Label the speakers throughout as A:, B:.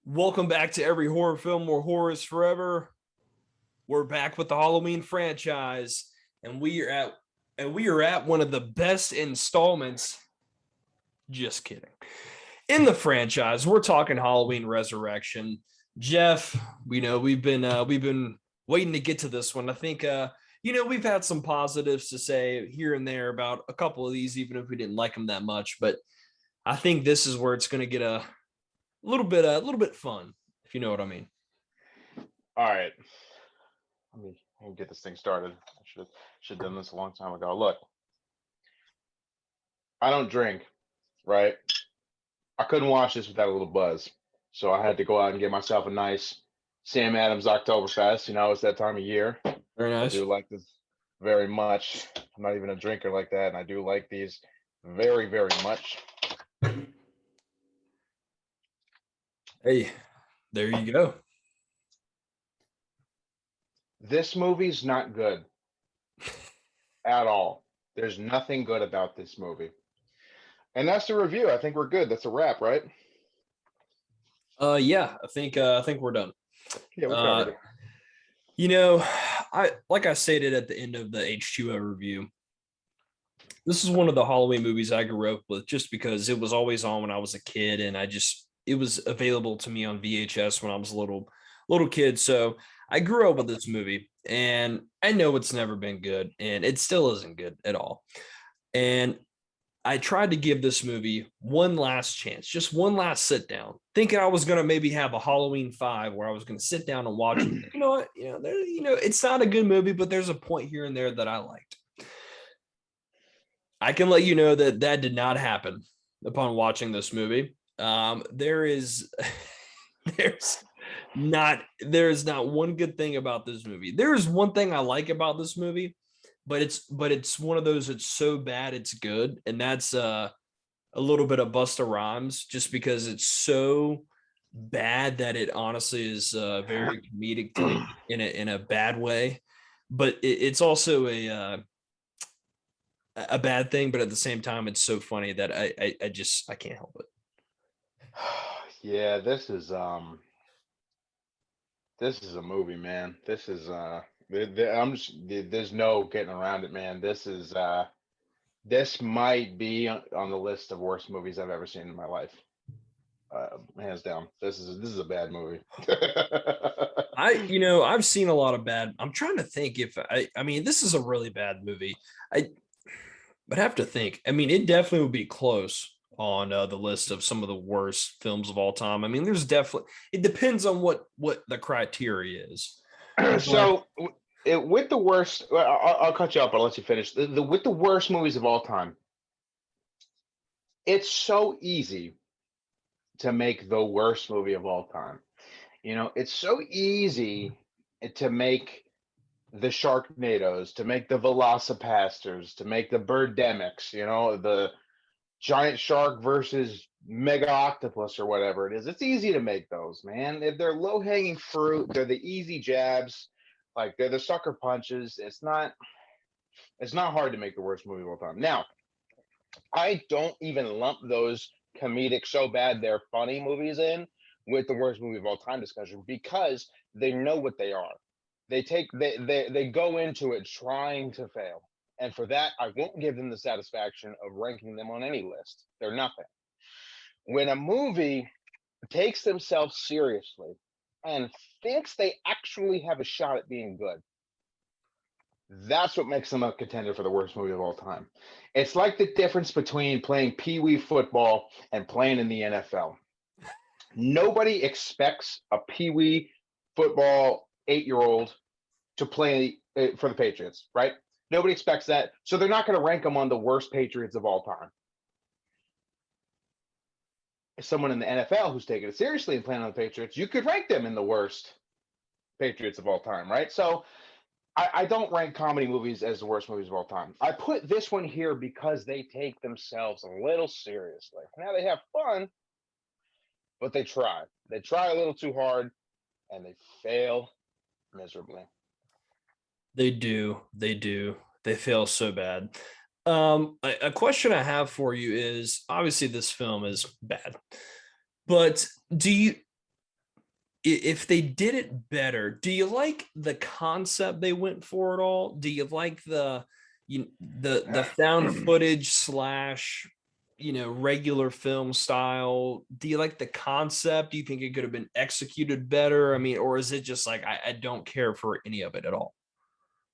A: Welcome back to Every Horror Film Where Horror is Forever. We're back with the Halloween franchise, and we are at one of the best installments. Just kidding. In the franchise, we're talking Halloween Resurrection. Jeff, we know we've been waiting to get to this one. I think we've had some positives to say here and there about a couple of these, even if we didn't like them that much. But I think this is where it's going to get a little bit fun, if you know what I mean.
B: All right, let me get this thing started. I should have done this a long time ago. Look, I don't drink, right? I couldn't watch this without a little buzz, so I had to go out and get myself a nice Sam Adams Oktoberfest. You know, it's that time of year.
A: Very
B: I
A: nice.
B: do like this very much. I'm not even a drinker like that, and I do like these very, very much.
A: Hey, there you go.
B: This movie's not good at all. There's nothing good about this movie. And that's the review. I think we're good. That's a wrap, right?
A: Yeah, I think we're done.
B: Yeah, we
A: Uh,
B: covered it.
A: you know, I like I stated at the end of the H2O review. This is one of the Halloween movies I grew up with, just because it was always on when I was a kid, and it was available to me on VHS when I was a little kid. So I grew up with this movie, and I know it's never been good, and it still isn't good at all. And I tried to give this movie one last chance, just one last sit down, thinking I was going to maybe have a Halloween 5 where I was going to sit down and watch it. You know what? It's not a good movie, but there's a point here and there that I liked. I can let you know that that did not happen upon watching this movie. There is there's not one good thing about this movie. There is one thing I like about this movie, but it's one of those, it's so bad it's good, and that's a little bit of Busta Rhymes, just because it's so bad that it honestly is very comedic to me in a bad way. But it's also a bad thing, but at the same time, it's so funny that I can't help it.
B: Yeah, this is a movie, man. This is I'm just there's no getting around it, man. This might be on the list of worst movies I've ever seen in my life. Hands down. This is a bad movie.
A: I've seen a lot of bad. I'm trying to think if I mean, this is a really bad movie. I but have to think. I mean, it definitely would be close on the list of some of the worst films of all time. I mean, there's definitely, it depends on what the criteria is. But
B: So with the worst, well, I'll cut you off, but I'll let you finish. With the worst movies of all time, it's so easy to make the worst movie of all time. You know, it's so easy to make the Sharknadoes, to make the Velocipastors, to make the Birdemics, you know, the giant shark versus mega octopus or whatever it is. It's easy to make those, man. If they're low hanging fruit, they're the easy jabs, like they're the sucker punches. It's not hard to make the worst movie of all time. Now, I don't even lump those comedic so bad they're funny movies in with the worst movie of all time discussion, because they know what they are. They go into it trying to fail. And for that, I won't give them the satisfaction of ranking them on any list. They're nothing. When a movie takes themselves seriously and thinks they actually have a shot at being good, that's what makes them a contender for the worst movie of all time. It's like the difference between playing Pee Wee football and playing in the NFL. Nobody expects a Pee Wee football 8-year-old to play for the Patriots, right? Nobody expects that. So they're not going to rank them on the worst Patriots of all time. If someone in the NFL who's taking it seriously and playing on the Patriots, you could rank them in the worst Patriots of all time, right? So I don't rank comedy movies as the worst movies of all time. I put this one here because they take themselves a little seriously. Now they have fun, but they try. They try a little too hard and they fail miserably.
A: they fail so bad. A question I have for you is, obviously this film is bad, but do you if they did it better, do you like the concept they went for at all? Do you like the found footage slash regular film style? Do you like the concept? Do you think it could have been executed better? I mean, or is it just like I don't care for any of it at all?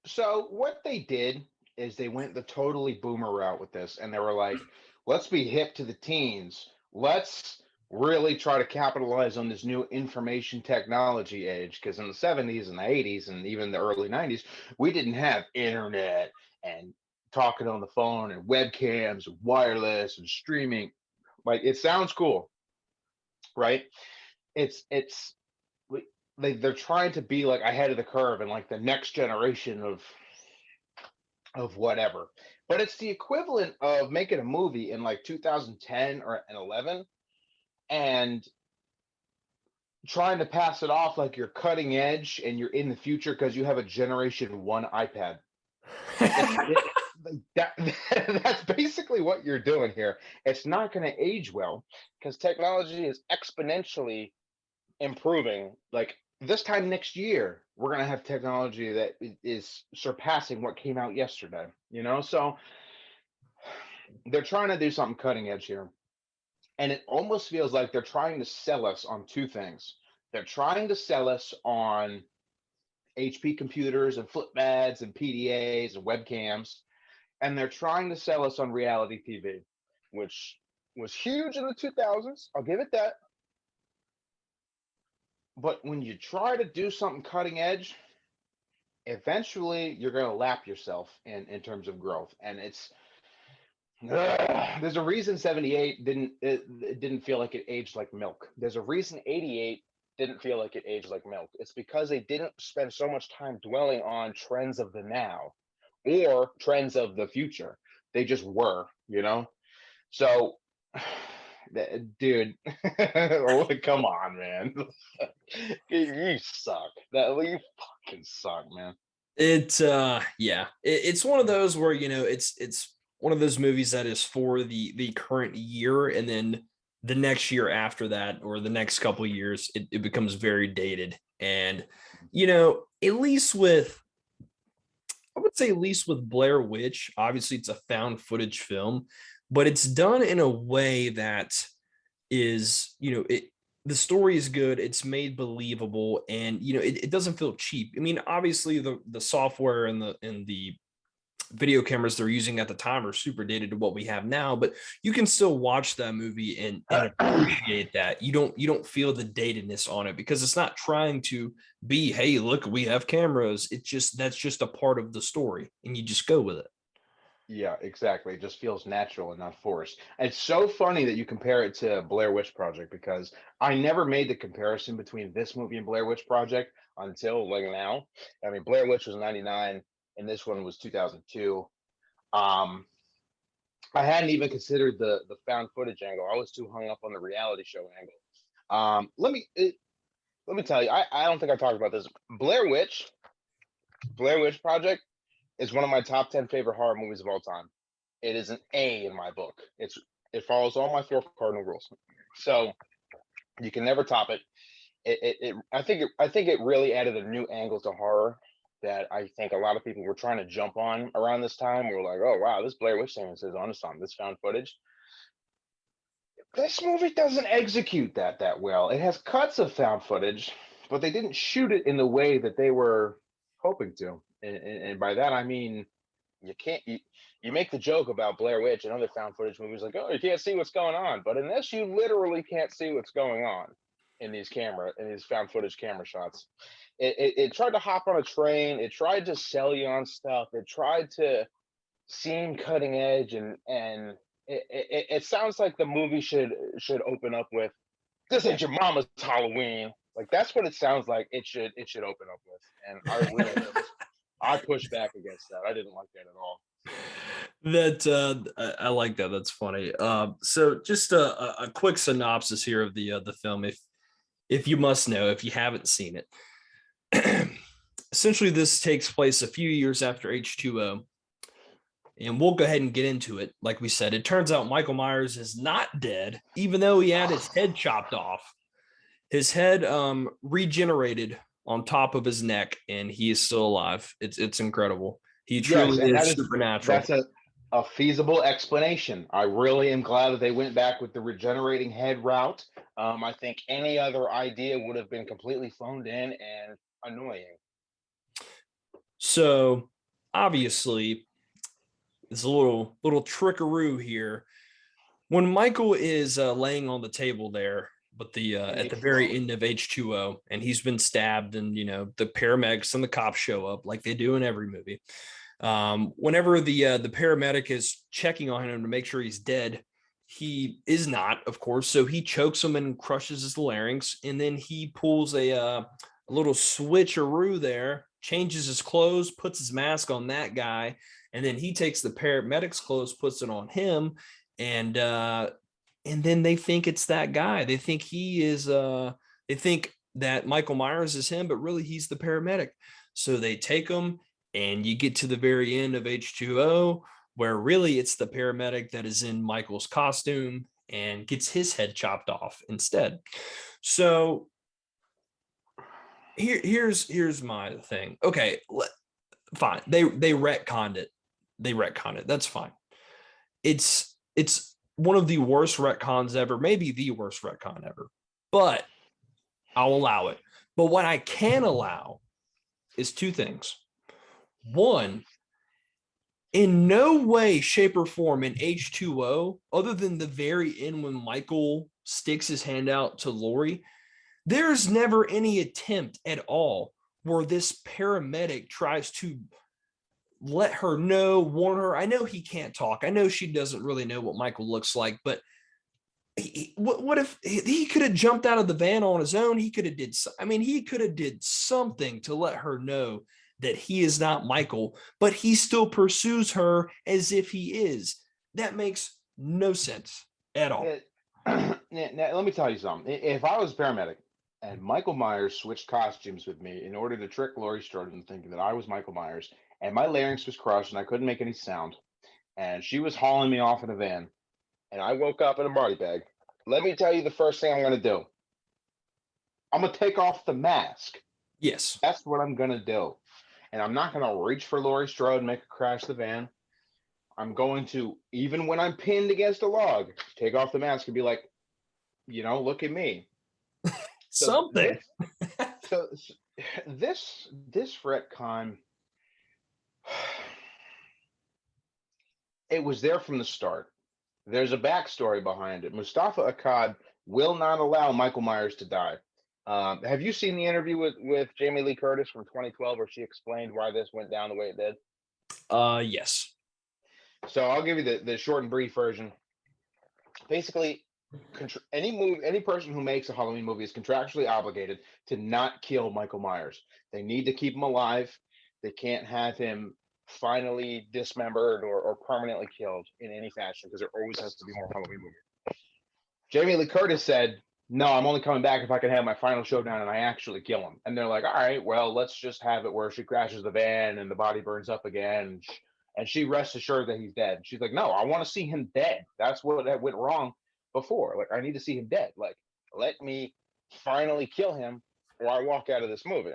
B: So what they did is they went the totally boomer route with this, and they were like, "Let's be hip to the teens. Let's really try to capitalize on this new information technology age." Because in the '70s and the '80s and even the early '90s, we didn't have internet and talking on the phone and webcams and wireless and streaming. Like it sounds cool, right? It's they're trying to be like ahead of the curve and like the next generation of whatever. But it's the equivalent of making a movie in like 2010 or and 11 and trying to pass it off like you're cutting edge and you're in the future because you have a generation 1 iPad. That, that's basically what you're doing here. It's not going to age well because technology is exponentially improving. Like this time next year, we're going to have technology that is surpassing what came out yesterday, So they're trying to do something cutting edge here. And it almost feels like they're trying to sell us on two things. They're trying to sell us on HP computers and flippads and PDAs and webcams, and they're trying to sell us on reality TV, which was huge in the 2000s. I'll give it that. But when you try to do something cutting edge, eventually you're going to lap yourself in terms of growth. And there's a reason 78 it didn't feel like it aged like milk. There's a reason 88 didn't feel like it aged like milk. It's because they didn't spend so much time dwelling on trends of the now or trends of the future. They just were, So, dude, come on, man. You suck. You fucking suck, man.
A: It's one of those where it's one of those movies that is for the current year, and then the next year after that, or the next couple of years, it becomes very dated. And at least with, I would say, at least with Blair Witch, obviously it's a found footage film, but it's done in a way that is, the story is good, it's made believable, and it doesn't feel cheap. I mean, obviously the software and the video cameras they're using at the time are super dated to what we have now, but you can still watch that movie and appreciate that. You don't feel the datedness on it because it's not trying to be, hey, look, we have cameras. It's just, that's just a part of the story, and you just go with it.
B: Yeah, exactly. It just feels natural and not forced. It's so funny that you compare it to Blair Witch Project because I never made the comparison between this movie and Blair Witch Project until like now. I mean, Blair Witch was 99 and this one was 2002. Um, I hadn't even considered the found footage angle. I was too hung up on the reality show angle. Let me tell you, I don't think I talked about this. Blair Witch Project is one of my top 10 favorite horror movies of all time. It is an A in my book. It follows all my four cardinal rules. So you can never top it. I think it really added a new angle to horror that I think a lot of people were trying to jump on around this time. We were like, oh wow, this Blair Witch thing is on something. This found footage. This movie doesn't execute that well. It has cuts of found footage, but they didn't shoot it in the way that they were hoping to. And by that I mean you make the joke about Blair Witch and other found footage movies like, oh, you can't see what's going on, but in this you literally can't see what's going on in these found footage camera shots. It tried to hop on a train. It tried to sell you on stuff. It tried to seem cutting edge, and it sounds like the movie should open up with, "This ain't your mama's Halloween." Like that's what it sounds like. It should open up with, and I pushed back against that. I didn't like that at all.
A: That I like that. That's funny. So just a quick synopsis here of the film, if you must know, if you haven't seen it. Essentially, this takes place a few years after H2O, and we'll go ahead and get into it. Like we said, it turns out Michael Myers is not dead, even though he had his head chopped off. His head regenerated on top of his neck, and he is still alive. It's incredible. He
B: Yes,
A: truly
B: and
A: is supernatural.
B: that's a feasible explanation. I really am glad that they went back with the regenerating head route. I think any other idea would have been completely phoned in and annoying.
A: So obviously, it's a little trickaroo here. When Michael is laying on the table there, but
B: In
A: at the
B: H2O.
A: very end of H2O, and he's been stabbed, and the paramedics and the cops show up like they do in every movie. Whenever the paramedic is checking on him to make sure he's dead, he is not, of course. So he chokes him and crushes his larynx, and then he pulls a little switcheroo there, changes his clothes, puts his mask on that guy, and then he takes the paramedic's clothes, puts it on him, and then they think it's that guy. They think he is. They think that Michael Myers is him, but really he's the paramedic. So they take him, and you get to the very end of H2O, where really it's the paramedic that is in Michael's costume and gets his head chopped off instead. So here's my thing. Okay, fine. They retconned it. They retconned it. That's fine. It's one of the worst retcons ever, maybe the worst retcon ever. But I'll allow it. But what I can allow is two things. One, in no way, shape, or form in H2O, other than the very end when Michael sticks his hand out to Lori, there's never any attempt at all where this paramedic tries to let her know, warn her. I know he can't talk. I know she doesn't really know what Michael looks like, but what if he could have jumped out of the van on his own? He could have did. I mean, he could have did something to let her know that he is not Michael, but he still pursues her as if he is. That makes no sense at all.
B: Now, let me tell you something. If I was a paramedic and Michael Myers switched costumes with me in order to trick Laurie Strode into thinking that I was Michael Myers, and my larynx was crushed and I couldn't make any sound, and she was hauling me off in a van, and I woke up in a body bag, let me tell you the first thing I'm going to do. I'm going to take off the mask.
A: Yes.
B: That's what I'm going to do. And I'm not going to reach for Laurie Strode and make her crash the van. I'm going to, even when I'm pinned against a log, take off the mask and be like, look at me.
A: Something.
B: So this retcon, it was there from the start. There's a backstory behind it. Mustafa Akkad will not allow Michael Myers to die. Have you seen the interview with Jamie Lee Curtis from 2012 where she explained why this went down the way it did?
A: Yes.
B: So I'll give you the short and brief version. Basically, any person who makes a Halloween movie is contractually obligated to not kill Michael Myers. They need to keep him alive. They can't have him finally dismembered or permanently killed in any fashion because there always has to be more Halloween movies. Jamie Lee Curtis said, "No, I'm only coming back if I can have my final showdown and I actually kill him." And they're like, "All right, well, let's just have it where she crashes the van and the body burns up again." And she rests assured that he's dead. She's like, "No, I want to see him dead. That's what went wrong before. Like, I need to see him dead. Like, let me finally kill him or I walk out of this movie."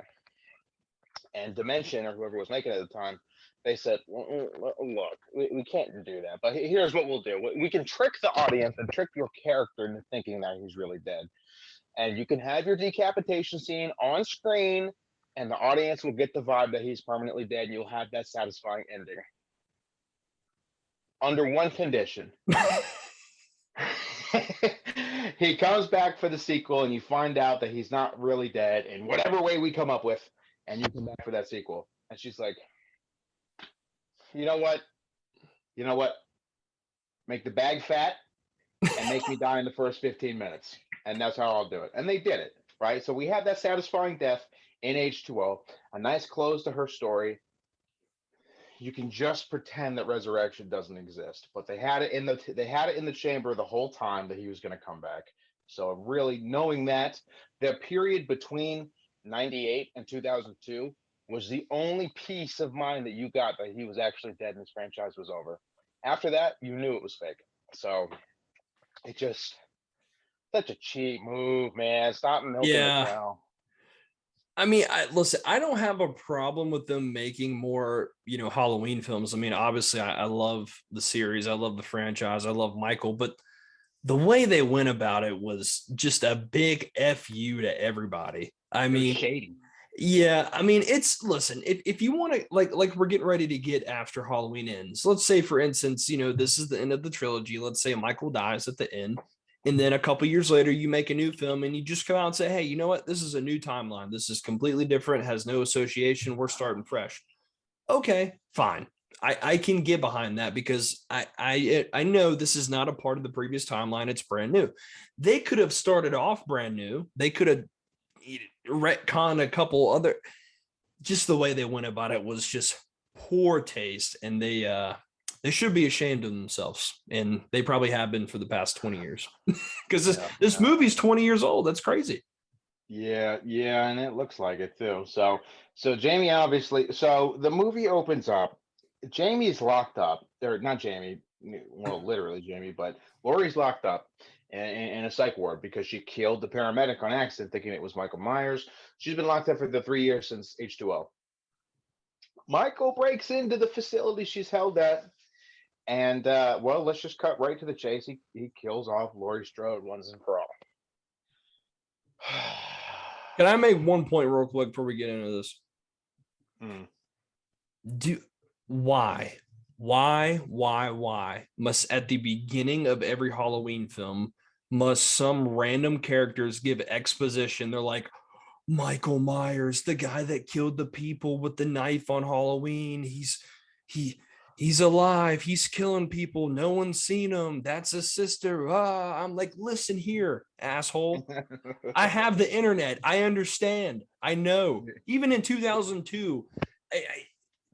B: And Dimension, or whoever was making it at the time, they said, "Look, we can't do that. But here's what we'll do. We can trick the audience and trick your character into thinking that he's really dead. And you can have your decapitation scene on screen, and the audience will get the vibe that he's permanently dead, and you'll have that satisfying ending. Under one condition." He comes back for the sequel, and you find out that he's not really dead in whatever way we come up with, and you come back for that sequel. And she's like, "You know what? Make the bag fat and make me die in the first 15 minutes. And that's how I'll do it." And they did it, right? So we have that satisfying death in H2O, a nice close to her story. You can just pretend that resurrection doesn't exist, but they had it in the chamber the whole time that he was going to come back. So really knowing that the period between 98 and 2002 was the only peace of mind that you got that he was actually dead and his franchise was over. After that, you knew it was fake. So it just Such a cheap move, man. Stop milking the
A: Yeah.
B: cow.
A: I mean, listen, I don't have a problem with them making more, Halloween films. I mean, obviously, I love the series, I love the franchise, I love Michael, but the way they went about it was just a big fu to everybody. I
B: It was
A: mean,
B: shady.
A: yeah, I mean, listen, if you want to, like we're getting ready to get after Halloween ends. Let's say, for instance, this is the end of the trilogy. Let's say Michael dies at the end, and then a couple years later you make a new film and you just come out and say, hey, you know what, this is a new timeline, this is completely different, has no association, we're starting fresh. Okay, fine. I can get behind that because I know this is not a part of the previous timeline, it's brand new. They could have started off brand new, they could have retcon a couple other, just the way they went about it was just poor taste, and they should be ashamed of themselves, and they probably have been for the past 20 years because this movie's 20 years old. That's crazy.
B: Yeah, yeah, and it looks like it too. So Jamie obviously, so the movie opens up. Jamie's locked up, or not Jamie, well, literally Jamie, but Laurie's locked up in a psych ward because she killed the paramedic on accident, thinking it was Michael Myers. She's been locked up for the 3 years since H2O. Michael breaks into the facility she's held at, and well, let's just cut right to the chase. He kills off Laurie Strode once and for all.
A: Can I make one point real quick before we get into this?
B: Hmm.
A: Do why must, at the beginning of every Halloween film, must some random characters give exposition? They're like, Michael Myers, the guy that killed the people with the knife on Halloween, he he's alive, he's killing people, no one's seen him, that's his sister. I'm like, listen here, asshole, I have the internet, I understand, I know. Even in 2002, I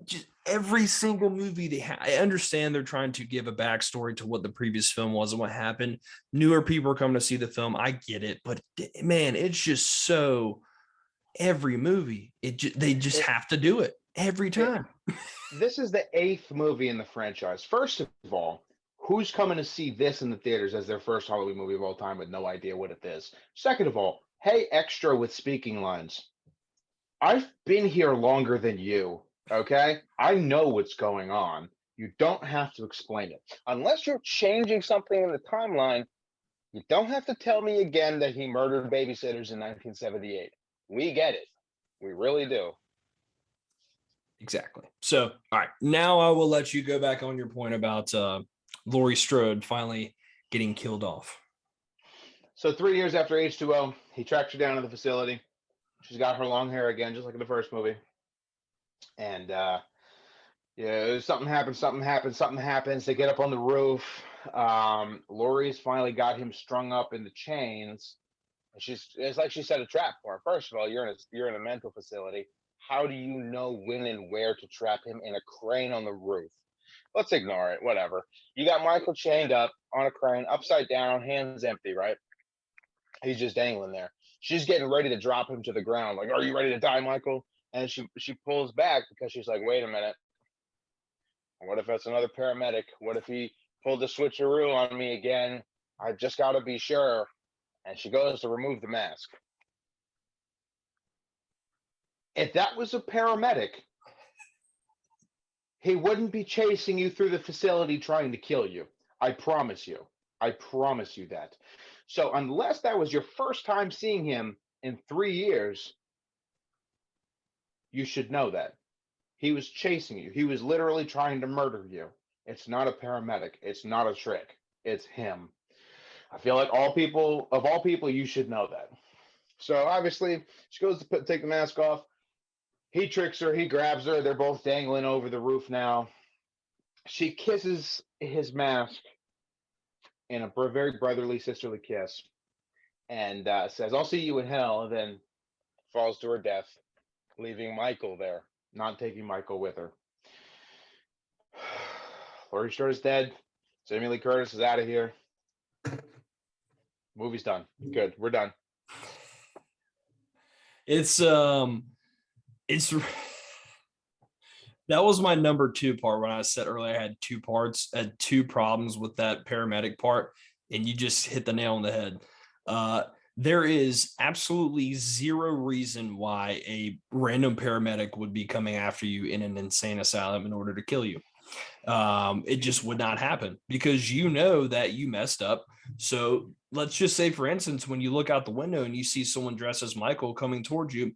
A: just every single movie they have, I understand they're trying to give a backstory to what the previous film was and what happened. Newer people are coming to see the film, I get it, but man, it's just so, every movie they just
B: it,
A: have to do it every
B: it,
A: time.
B: this is the eighth movie in the franchise. First of all, who's coming to see this in the theaters as their first Halloween movie of all time with no idea what it is? Second of all, hey, extra with speaking lines. I've been here longer than you, okay? I know what's going on. You don't have to explain it. Unless you're changing something in the timeline, you don't have to tell me again that he murdered babysitters in 1978. We get it. We really do.
A: Exactly. So, all right, now I will let you go back on your point about Laurie Strode finally getting killed off.
B: So 3 years after H2O, he tracks her down to the facility. She's got her long hair again, just like in the first movie. And yeah, something happens, something happens, something happens. They get up on the roof. Laurie's finally got him strung up in the chains. It's like she set a trap for him. First of all, you're in a mental facility. How do you know when and where to trap him in a crane on the roof? Let's ignore it. Whatever. You got Michael chained up on a crane, upside down, hands empty, right? He's just dangling there. She's getting ready to drop him to the ground. Like, are you ready to die, Michael? And she pulls back because she's like, wait a minute. What if that's another paramedic? What if he pulled the switcheroo on me again? I just got to be sure. And she goes to remove the mask. If that was a paramedic, he wouldn't be chasing you through the facility trying to kill you. I promise you. I promise you that. So, unless that was your first time seeing him in 3 years, you should know that. He was chasing you. He was literally trying to murder you. It's not a paramedic. It's not a trick. It's him. I feel like of all people, you should know that. So obviously, she goes to take the mask off. He tricks her. He grabs her. They're both dangling over the roof now. She kisses his mask in a very brotherly, sisterly kiss, and says, "I'll see you in hell." And then falls to her death, leaving Michael there, not taking Michael with her. Laurie Strode is dead. Jamie Lee Curtis is out of here. Movie's done. Good. We're done.
A: It's that was my number two part when I said earlier I had two parts, I had two problems with that paramedic part, and you just hit the nail on the head. There is absolutely zero reason why a random paramedic would be coming after you in an insane asylum in order to kill you. It just would not happen because you know that you messed up. So let's just say, for instance, when you look out the window and you see someone dressed as Michael coming towards you,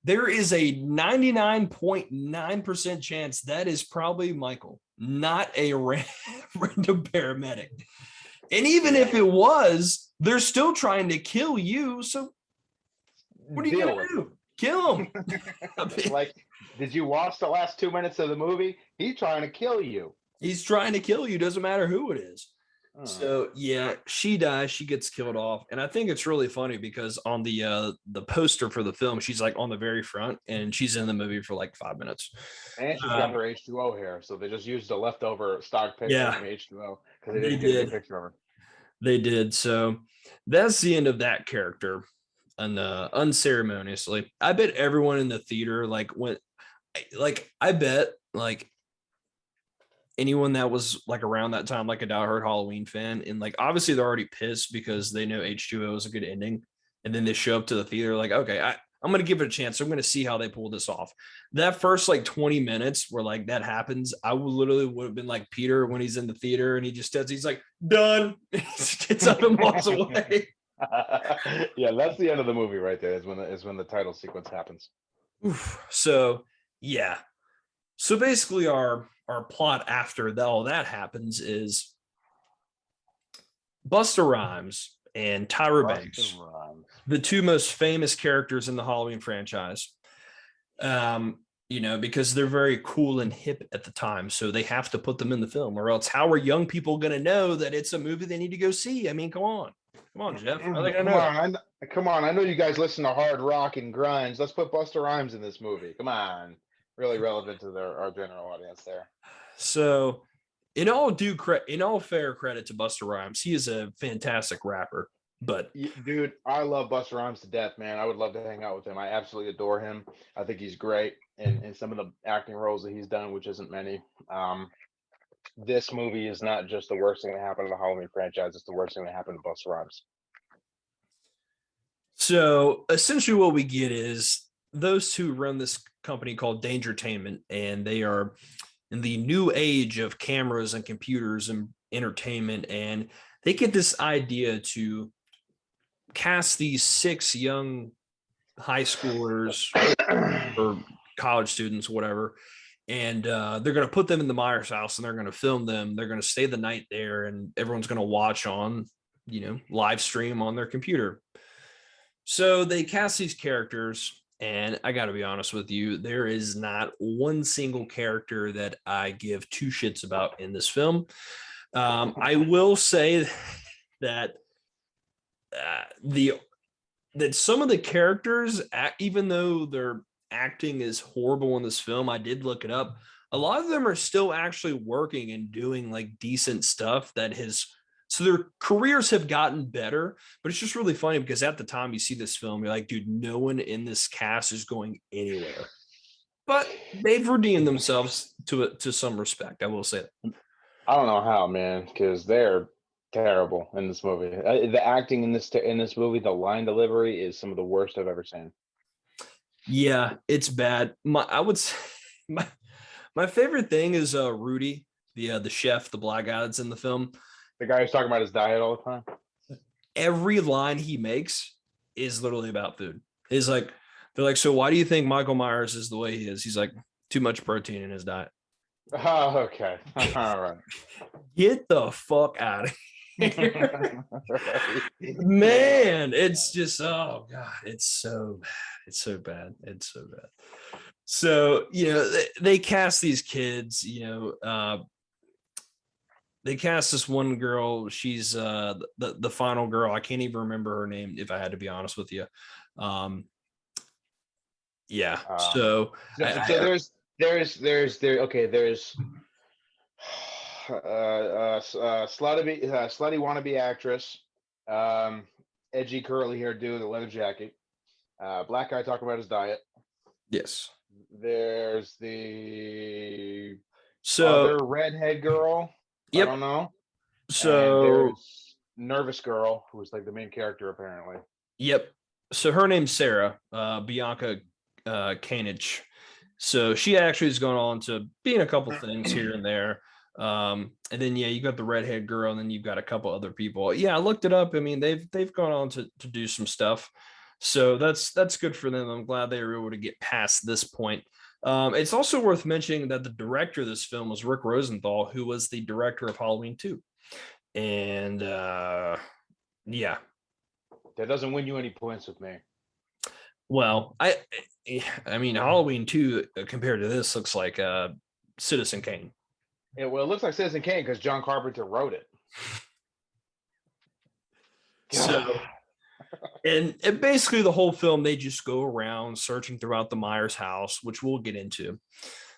A: there is a 99.9% chance that is probably Michael, not a random paramedic. And even if it was, they're still trying to kill you. So what are you going to do? Kill him.
B: Like, did you watch the last 2 minutes of the movie? He's trying to kill you.
A: He's trying to kill you. Doesn't matter who it is. So yeah, she dies. She gets killed off, and I think it's really funny because on the poster for the film, she's like on the very front, and she's in the movie for like 5 minutes.
B: And she's got her H2O hair, so they just used the leftover stock picture from H2O because they didn't get a good picture of her.
A: They did. So that's the end of that character, and unceremoniously. I bet everyone in the theater I bet anyone that was like around that time, like a diehard Halloween fan, and like obviously they're already pissed because they know H2O is a good ending, and then they show up to the theater like, okay, I'm gonna give it a chance. I'm gonna see how they pull this off. That first like 20 minutes where like that happens, I would have been like Peter when he's in the theater and he just does, he's like, done. Gets up and walks away.
B: Yeah, that's the end of the movie right there. Is when the title sequence happens.
A: Oof. So yeah. So basically our plot after all that happens is Busta Rhymes and Tyra Banks, the two most famous characters in the Halloween franchise. Because they're very cool and hip at the time, so they have to put them in the film, or else how are young people going to know that it's a movie they need to go see? I mean, come on, Jeff.
B: Come on. I know you guys listen to hard rock and grunge. Let's put Busta Rhymes in this movie. Come on, really relevant to our general audience there.
A: So, in all fair credit to Busta Rhymes, he is a fantastic rapper. But
B: dude, I love Busta Rhymes to death, man. I would love to hang out with him. I absolutely adore him. I think he's great in some of the acting roles that he's done, which isn't many. This movie is not just the worst thing that happened to the Halloween franchise; it's the worst thing that happened to Busta Rhymes.
A: So essentially, what we get is those two run this company called Dangertainment, and they are in the new age of cameras and computers and entertainment, and they get this idea to cast these 6 young high schoolers or college students, whatever, and they're going to put them in the Myers house and they're going to film them. They're going to stay the night there, and everyone's going to watch on, live stream on their computer. So they cast these characters, and I got to be honest with you, there is not one single character that I give 2 shits about in this film. I will say that that some of the characters, even though their acting is horrible in this film, I did look it up. A lot of them are still actually working and doing like decent stuff so their careers have gotten better, but it's just really funny because at the time you see this film, you're like, dude, no one in this cast is going anywhere. But they've redeemed themselves to some respect, I will say that.
B: I don't know how, man, because they're terrible in this movie. The acting in this movie, the line delivery is some of the worst I've ever seen.
A: Yeah, it's bad. I would say my favorite thing is Rudy, the chef, the black guy that's in the film.
B: The guy who's talking about his diet all the time.
A: Every line he makes is literally about food. They're like, so why do you think Michael Myers is the way he is? He's like, too much protein in his diet.
B: Oh, okay. All right.
A: Get the fuck out of here. Man, it's just, oh God, it's so bad. It's so bad. So, they cast these kids, they cast this one girl. She's the final girl. I can't even remember her name, if I had to be honest with you. Yeah. So
B: there's slutty wannabe actress, edgy curly hair dude with a leather jacket, black guy talking about his diet.
A: Yes.
B: There's the other redhead girl.
A: Yep.
B: I don't know.
A: So
B: nervous girl who was like the main character apparently.
A: Yep. So her name's Sarah, Bianca Kanich. So she actually has gone on to be in a couple things here and there. And then yeah, you got the redhead girl, and then you've got a couple other people. Yeah, I looked it up. I mean, they've gone on to do some stuff. So that's good for them. I'm glad they were able to get past this point. It's also worth mentioning that the director of this film was Rick Rosenthal, who was the director of Halloween 2. And yeah,
B: That doesn't win you any points with me.
A: well, I mean, Halloween 2 compared to this looks like Citizen Kane.
B: Yeah, well, it looks like Citizen Kane because John Carpenter wrote it.
A: So, and basically the whole film, they just go around searching throughout the Myers house, which we'll get into.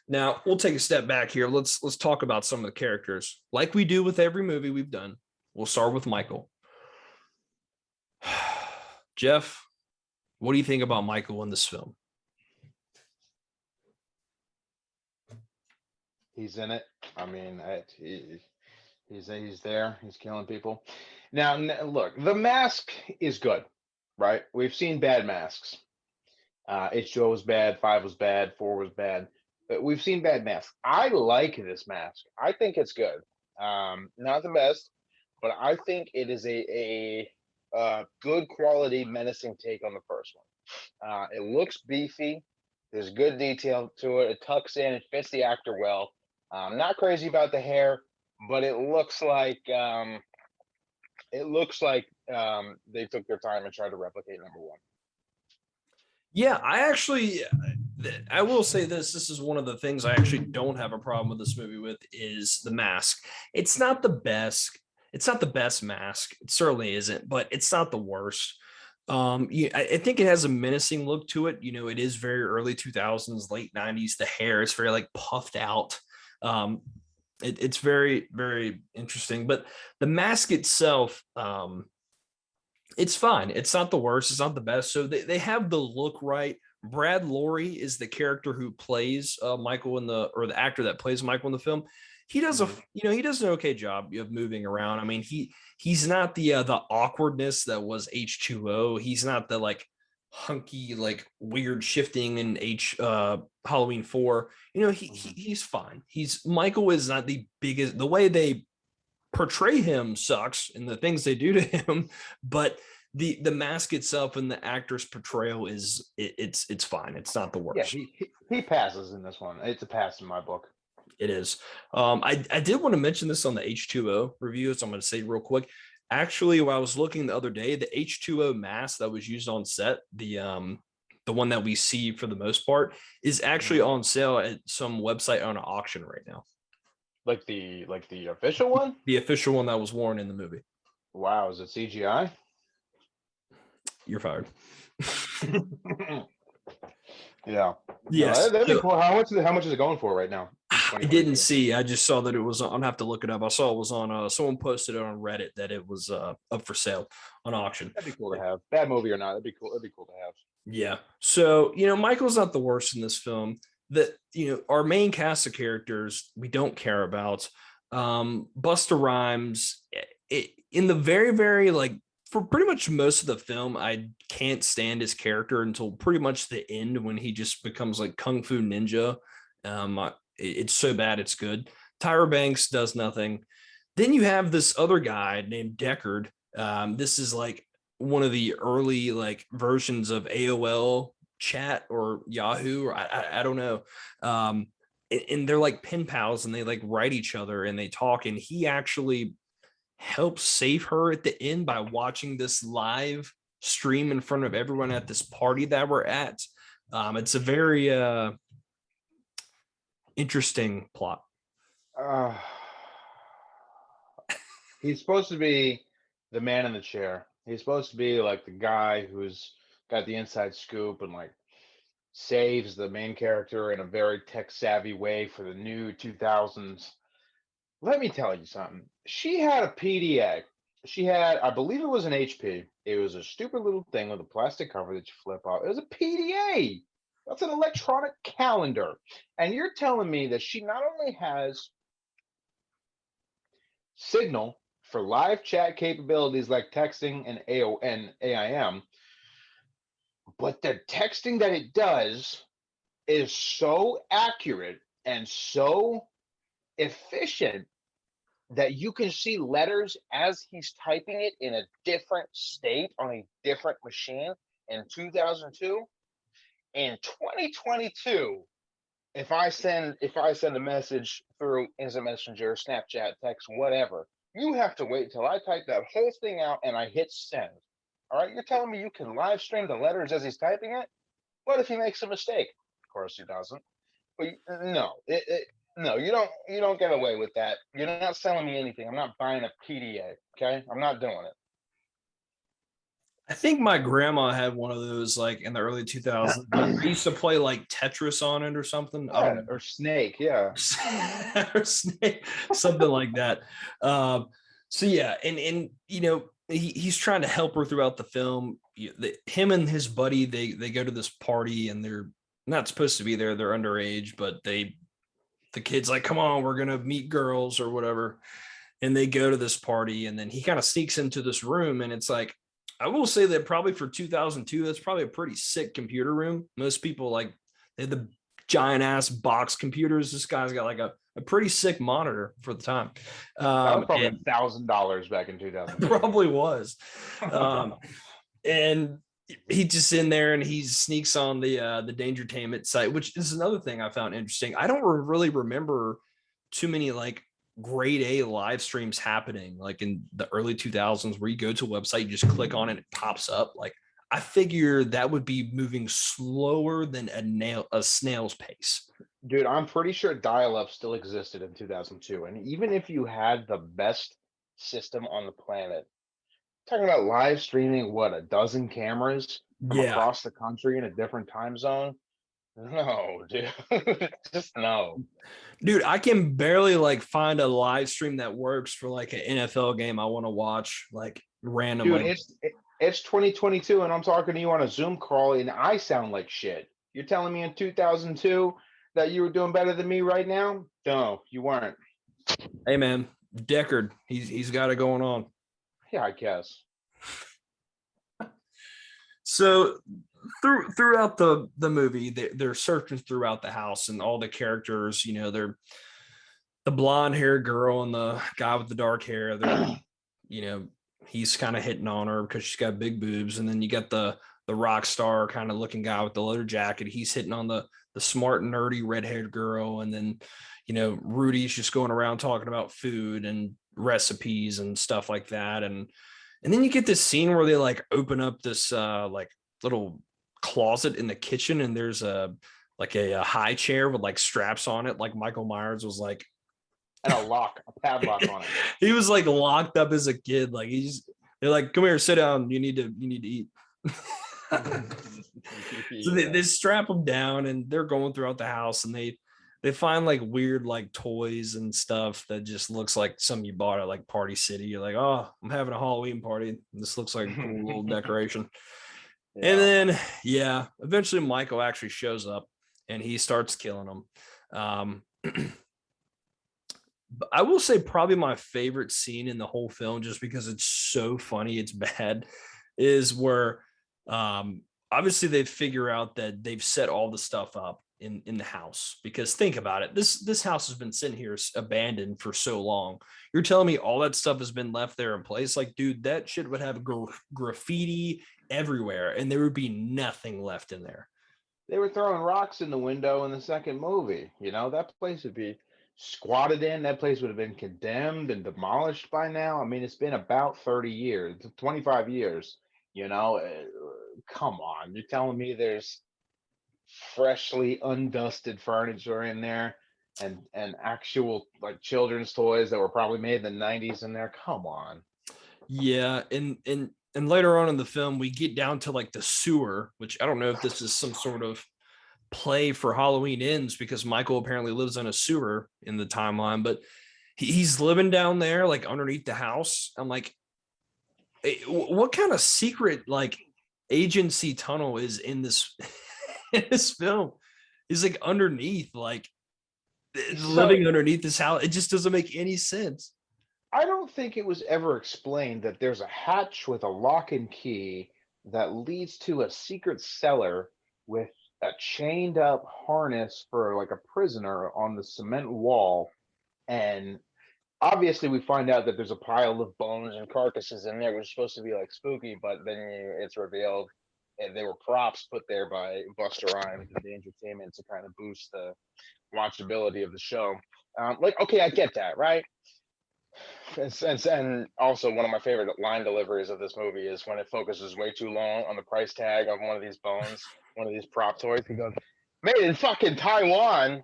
A: Now, we'll take a step back here. Let's talk about some of the characters, like we do with every movie we've done. We'll start with Michael. Jeff, what do you think about Michael in this film?
B: He's in it. I mean, he's there. He's killing people. Now, look, the mask is good, right? We've seen bad masks. H2O was bad. 5 was bad. 4 was bad. But we've seen bad masks. I like this mask. I think it's good. Not the best, but I think it is a good quality menacing take on the first one. It looks beefy. There's good detail to it. It tucks in. It fits the actor well. I'm not crazy about the hair, but it looks like they took their time and tried to replicate number one.
A: Yeah, I will say this is one of the things I actually don't have a problem with this movie with is the mask. It's not the best. It's not the best mask. It certainly isn't, but it's not the worst. I think it has a menacing look to it. You know, it is very early 2000s, late 90s. The hair is very like puffed out. It's very, very interesting. But the mask itself, it's fine. It's not the worst. It's not the best. So they have the look right. Brad Lorry is the character who plays Michael or the actor that plays Michael in the film. He does he does an okay job of moving around. I mean, he's not the awkwardness that was H2O. He's not the like hunky, like weird shifting in Halloween 4. You know, he's fine. Michael is not the biggest. The way they portray him sucks and the things they do to him, but the mask itself and the actor's portrayal it's fine. It's not the worst.
B: Yeah, he passes in this one. It's a pass in my book.
A: It is. I did want to mention this on the H2O review, so I'm going to say real quick. Actually, while I was looking the other day, the H2O mask that was used on set, the one that we see for the most part, is actually on sale at some website on an auction right now.
B: Like the official one?
A: The official one that was worn in the movie.
B: Wow, is it CGI?
A: You're fired.
B: Yeah.
A: Yes.
B: No, that'd be cool. How much is it going for right now?
A: I didn't see. I just saw that it was. I'm gonna have to look it up. I saw it was on. Someone posted it on Reddit that it was up for sale on auction.
B: That'd be cool to have. Bad movie or not, that'd be cool. That'd be cool to have.
A: Yeah. So Michael's not the worst in this film. That our main cast of characters we don't care about. Busta Rhymes. In the very, very for pretty much most of the film, I can't stand his character until pretty much the end when he just becomes like Kung Fu Ninja. It's so bad, it's good. Tyra Banks does nothing. Then you have this other guy named Deckard. This is like one of the early versions of AOL chat or Yahoo, or I don't know. And they're like pen pals and they write each other and they talk. And he actually helps save her at the end by watching this live stream in front of everyone at this party that we're at. It's a very interesting plot.
B: He's supposed to be the man in the chair. He's supposed to be like the guy who's got the inside scoop and saves the main character in a very tech savvy way for the new 2000s. Let me tell you something. She had a PDA. She had, I believe it was an HP. It was a stupid little thing with a plastic cover that you flip off. It was a PDA. That's an electronic calendar. And you're telling me that she not only has signal for live chat capabilities like texting and AIM, but the texting that it does is so accurate and so efficient that you can see letters as he's typing it in a different state on a different machine in 2002. In 2022, if I send a message through Instant Messenger, Snapchat, text, whatever, you have to wait till I type that whole thing out and I hit send. All right, you're telling me you can live stream the letters as he's typing it? What if he makes a mistake? Of course he doesn't. But no, no, you don't get away with that. You're not selling me anything. I'm not buying a PDA. Okay, I'm not doing it.
A: I think my grandma had one of those like in the early 2000s. I used to play like Tetris on it or something. I don't know.
B: Or Snake, yeah.
A: Or Snake, something like that. So yeah, and you know, he's trying to help her throughout the film. Him and his buddy, they go to this party and they're not supposed to be there. They're underage, but the kid's like, come on, we're gonna meet girls or whatever. And they go to this party, and then he kind of sneaks into this room, and it's like, I will say that probably for 2002, that's probably a pretty sick computer room. Most people like they had the giant ass box computers. This guy's got like a pretty sick monitor for the time.
B: That was probably $1,000 back in 2000.
A: Probably was. And he just in there and he sneaks on the Dangertainment site, which is another thing I found interesting. I don't really remember too many like grade A live streams happening like in the early 2000s where you go to a website, you just click on it, it pops up. Like I figure that would be moving slower than a snail's pace.
B: Dude, I'm pretty sure dial-up still existed in 2002. And even if you had the best system on the planet, talking about live streaming, what, a dozen cameras from across the country in a different time zone? No, dude. Just no.
A: Dude, I can barely like find a live stream that works for like an NFL game I want to watch like randomly.
B: Dude, it's 2022 and I'm talking to you on a Zoom call and I sound like shit. You're telling me in 2002 that you were doing better than me right now? No, you weren't.
A: Hey man, Deckard, he's got it going on.
B: Yeah, I guess.
A: So throughout the movie, they're searching throughout the house and all the characters, you know, they're the blonde haired girl and the guy with the dark hair. They're, you know, he's kind of hitting on her because she's got big boobs. And then you got the rock star kind of looking guy with the leather jacket. He's hitting on the smart, nerdy, red haired girl. And then, you know, Rudy's just going around talking about food and recipes and stuff like that. And then you get this scene where they like open up this like little closet in the kitchen and there's a high chair with like straps on it, like Michael Myers was like,
B: and a padlock on it.
A: He was like locked up as a kid. Like they're like, come here, sit down. You need to eat. So they strap them down and they're going throughout the house and they find like weird like toys and stuff that just looks like something you bought at like Party City. You're like, oh, I'm having a Halloween party. This looks like a cool little decoration. Yeah. And then, yeah, eventually Michael actually shows up and he starts killing them. But I will say probably my favorite scene in the whole film, just because it's so funny, it's bad, is where obviously they figure out that they've set all the stuff up in the house. Because think about it, this house has been sitting here abandoned for so long. You're telling me all that stuff has been left there in place? Like, dude, that shit would have graffiti everywhere and there would be nothing left in there.
B: They were throwing rocks in the window in the second movie. You know, that place would be squatted in. That place would have been condemned and demolished by now. I mean, it's been about 30 years, 25 years. You know, come on. You're telling me there's freshly undusted furniture in there and actual like children's toys that were probably made in the 90s in there? Come on.
A: Yeah, and later on in the film we get down to like the sewer, which I don't know if this is some sort of play for Halloween Ends, because Michael apparently lives in a sewer in the timeline, but he's living down there like underneath the house. I'm like, what kind of secret like agency tunnel is in this in this film? He's like underneath, like living underneath this house. It just doesn't make any sense.
B: I don't think it was ever explained that there's a hatch with a lock and key that leads to a secret cellar with a chained up harness for like a prisoner on the cement wall. And obviously, we find out that there's a pile of bones and carcasses in there, which is supposed to be like spooky, but then it's revealed and they were props put there by Buster Rhymes and the entertainment to kind of boost the watchability of the show. Like, okay, I get that, right? And also one of my favorite line deliveries of this movie is when it focuses way too long on the price tag of one of these bones, one of these prop toys. He goes, "Made in fucking Taiwan."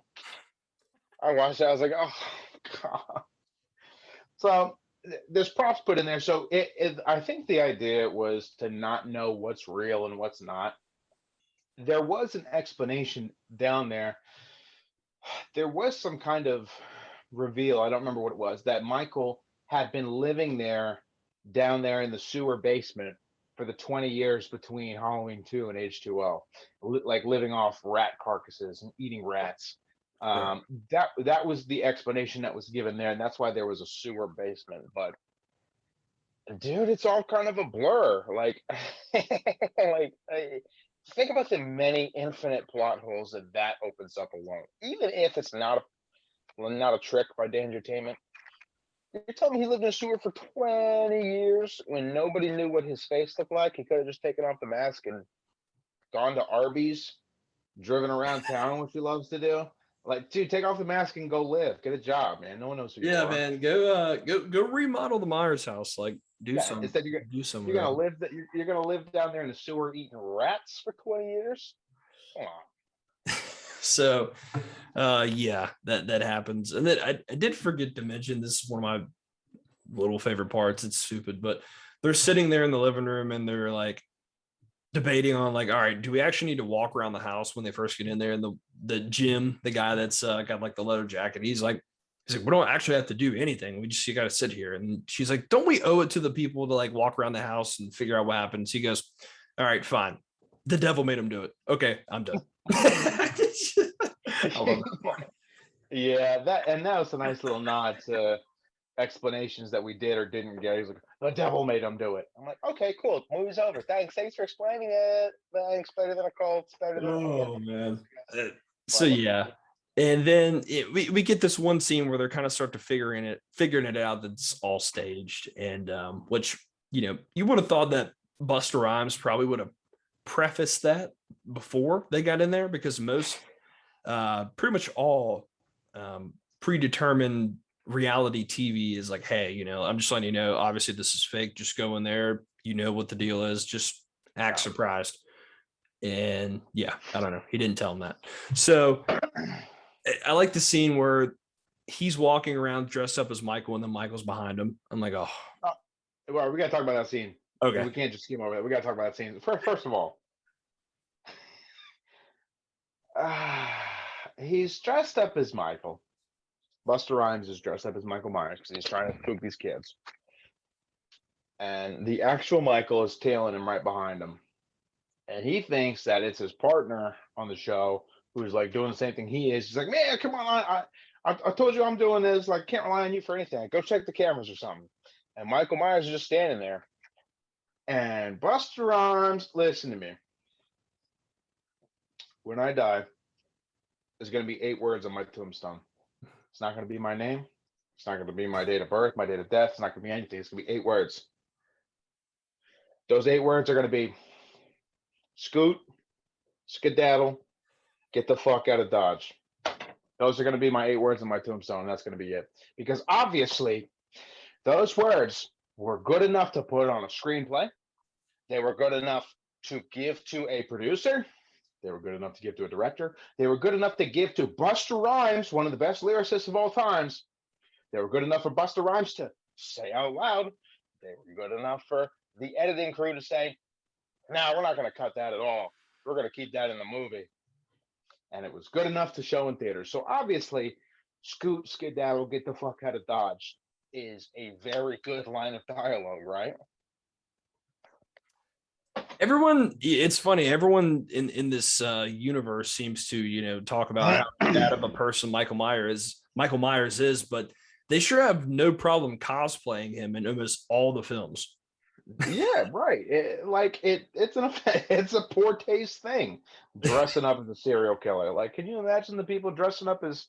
B: I watched that. I was like, "Oh god." So there's props put in there. So I think the idea was to not know what's real and what's not. There was an explanation down there. There was some kind of reveal. I don't remember what it was, that Michael had been living there down there in the sewer basement for the 20 years between Halloween 2 and H2O, like living off rat carcasses and eating rats.
A: Right.
B: That was the explanation that was given there, and that's why there was a sewer basement. But dude, it's all kind of a blur. Like, think about the many infinite plot holes that opens up alone. Even if it's not a trick by Dangertainment. You're telling me he lived in a sewer for 20 years when nobody knew what his face looked like? He could have just taken off the mask and gone to Arby's, driven around town, which he loves to do. Like, dude, take off the mask and go live. Get a job, man. No one knows who you
A: Yeah,
B: are.
A: man. Go remodel the Myers house. Like do
B: Yeah, instead you're gonna live that you're gonna live down there in the sewer eating rats for 20 years. Come on.
A: So yeah, that happens. And then I did forget to mention, this is one of my little favorite parts. It's stupid, but they're sitting there in the living room and they're like debating on like, all right, do we actually need to walk around the house when they first get in there? And the Jim, the guy that's got like the leather jacket, he's like, we don't actually have to do anything. You got to sit here. And she's like, don't we owe it to the people to like walk around the house and figure out what happens? He goes, all right, fine. The devil made him do it. Okay, I'm done. I love that.
B: Yeah, that was a nice little nod to explanations that we did or didn't get. He's like, the devil made him do it. I'm like, okay, cool. Movie's over. Thanks for explaining it. Thanks. Better than a cult. Better than
A: Oh man. So yeah. And then we get this one scene where they're kind of start to figuring it out that it's all staged. And which, you would have thought that Buster Rhymes probably would have prefaced that before they got in there, because most pretty much all predetermined reality TV is like, hey, I'm just letting you know, obviously this is fake. Just go in there. You know what the deal is. Just act surprised. And yeah, I don't know. He didn't tell him that. So I like the scene where he's walking around dressed up as Michael and then Michael's behind him. I'm like, oh.
B: Well, we got to talk about that scene.
A: Okay.
B: We can't just skim over that. We got to talk about that scene. First of all, he's dressed up as Michael. Buster Rhymes is dressed up as Michael Myers because he's trying to spook these kids. And the actual Michael is tailing him right behind him. And he thinks that it's his partner on the show who's like doing the same thing he is. He's like, man, come on. I told you I'm doing this. Like, can't rely on you for anything. Go check the cameras or something. And Michael Myers is just standing there. And Buster Rhymes, listen to me. When I die, there's going to be 8 words on my tombstone. It's not going to be my name. It's not going to be my date of birth, my date of death. It's not going to be anything. It's going to be 8 words. Those 8 words are going to be scoot, skedaddle, get the fuck out of Dodge. Those are going to be my 8 words on my tombstone. And that's going to be it. Because obviously, those words were good enough to put on a screenplay. They were good enough to give to a producer. They were good enough to give to a director. They were good enough to give to Buster Rhymes, one of the best lyricists of all times. They were good enough for Buster Rhymes to say out loud. They were good enough for the editing crew to say, no, we're not going to cut that at all. We're going to keep that in the movie. And it was good enough to show in theaters. So obviously, scoot, skedaddle, get the fuck out of Dodge is a very good line of dialogue, right?
A: It's funny, everyone in this universe seems to talk about how bad of a person Michael Myers is, but They sure have no problem cosplaying him in almost all the films.
B: Yeah, right. It's an it's a poor taste thing, dressing up as a serial killer. Like, can you imagine the people dressing up as?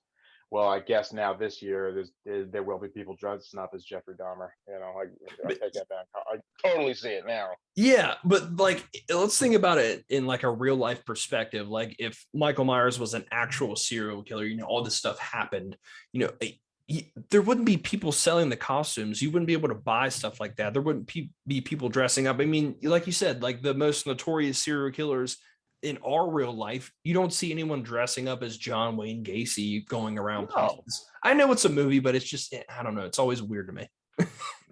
B: Well, I guess now this year there will be people dressing up as Jeffrey Dahmer. Like I
A: But
B: take that back. I totally see it now.
A: yeah, but like let's think about it in like a real life perspective. Like if Michael Myers was an actual serial killer, all this stuff happened, there wouldn't be people selling the costumes. You wouldn't be able to buy stuff like that. There wouldn't be people dressing up. I mean, like you said, like the most notorious serial killers in our real life, you don't see anyone dressing up as John Wayne Gacy going around
B: No.
A: places. I know it's a movie, but it's just, I don't know. It's always weird to me.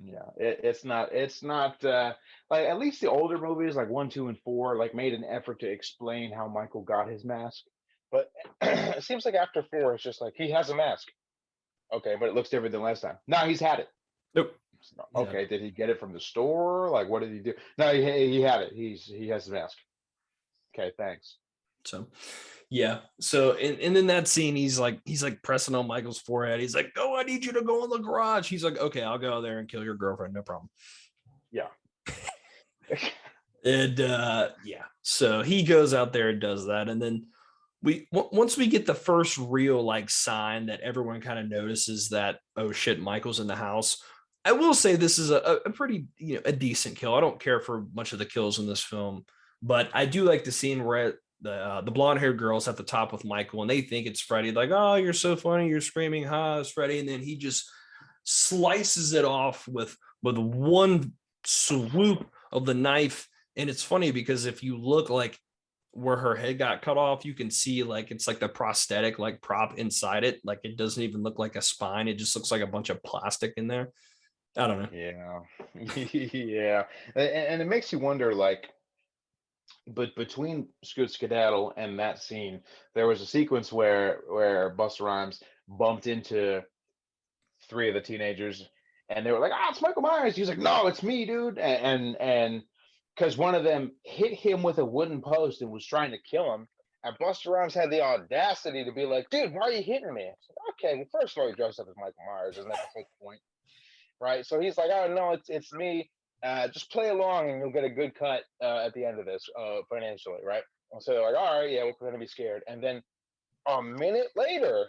B: Yeah, it's not like at least the older movies like 1, 2, and 4 like made an effort to explain how Michael got his mask. But it seems like after 4, it's just like he has a mask. Okay, but it looks different than last time. No, he's had it.
A: Nope. Yeah.
B: Okay, did he get it from the store? Like, what did he do? No, he had it. He has the mask. Okay, thanks.
A: So, yeah. So, and then that scene, he's like pressing on Michael's forehead. He's like, "Oh, I need you to go in the garage." He's like, "Okay, I'll go there and kill your girlfriend. No problem."
B: Yeah.
A: And yeah, so he goes out there and does that, and then once we get the first real like sign that everyone kind of notices that, oh shit, Michael's in the house. I will say this is a pretty a decent kill. I don't care for much of the kills in this film, but I do like the scene where the blonde haired girl's at the top with Michael and they think it's Freddy. Like, oh, you're so funny, you're screaming, "Ha, it's Freddy!" And then he just slices it off with one swoop of the knife. And it's funny because if you look like where her head got cut off, you can see like it's like the prosthetic like prop inside it. Like it doesn't even look like a spine. It just looks like a bunch of plastic in there. I don't know.
B: Yeah. Yeah. And it makes you wonder, like, but between Scoot Skedaddle and that scene, there was a sequence where Busta Rhymes bumped into 3 of the teenagers, and they were like, "Ah, it's Michael Myers." He's like, "No, it's me, dude." And because one of them hit him with a wooden post and was trying to kill him, and Busta Rhymes had the audacity to be like, "Dude, why are you hitting me?" I said, okay, well, first of all, he dressed up as Michael Myers, isn't that the whole point, right? So he's like, "Oh no, it's me. Just play along, and you'll get a good cut at the end of this financially, right?" And so they're like, "All right, yeah, we're gonna be scared." And then a minute later,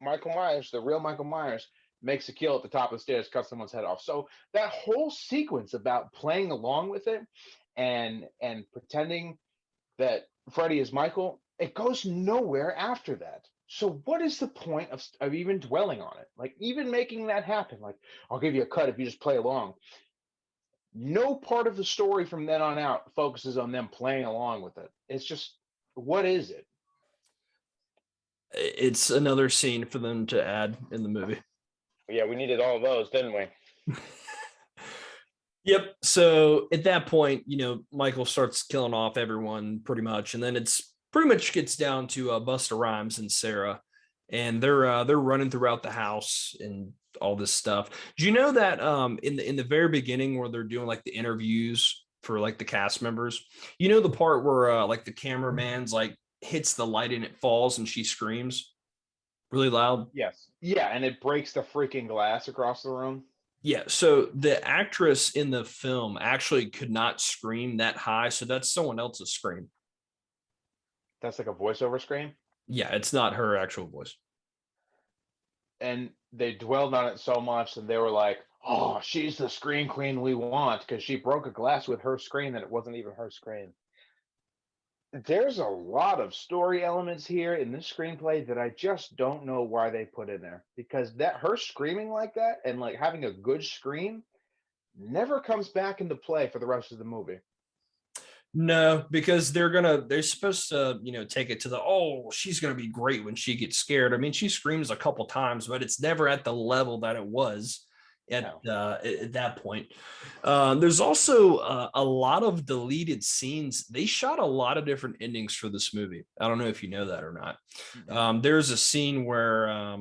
B: Michael Myers, the real Michael Myers, makes a kill at the top of the stairs, cuts someone's head off. So that whole sequence about playing along with it and pretending that Freddy is Michael, it goes nowhere after that. So what is the point of even dwelling on it? Like even making that happen, like I'll give you a cut if you just play along. No part of the story from then on out focuses on them playing along with it. It's just what is it?
A: It's another scene for them to add in the movie.
B: Yeah, we needed all of those, didn't we?
A: Yep. So at that point, Michael starts killing off everyone pretty much, and then it's pretty much gets down to Busta Rhymes and Sarah, and they're running throughout the house and all this stuff. Do you know that in the very beginning where they're doing like the interviews for like the cast members, the part where like the cameraman's like hits the light and it falls and she screams really loud?
B: Yes. Yeah, and it breaks the freaking glass across the room.
A: Yeah, so the actress in the film actually could not scream that high, so that's someone else's scream.
B: That's like a voiceover scream.
A: Yeah, it's not her actual voice.
B: And they dwelled on it so much and they were like, "Oh, she's the scream queen we want because she broke a glass with her scream that it wasn't even her scream." There's a lot of story elements here in this screenplay that I just don't know why they put in there because that her screaming like that and like having a good scream never comes back into play for the rest of the movie.
A: No, because they're supposed to, take it to she's gonna be great when she gets scared. I mean, she screams a couple times, but it's never at the level that it was at that point. There's also a lot of deleted scenes. They shot a lot of different endings for this movie. I don't know if you know that or not. There's a scene where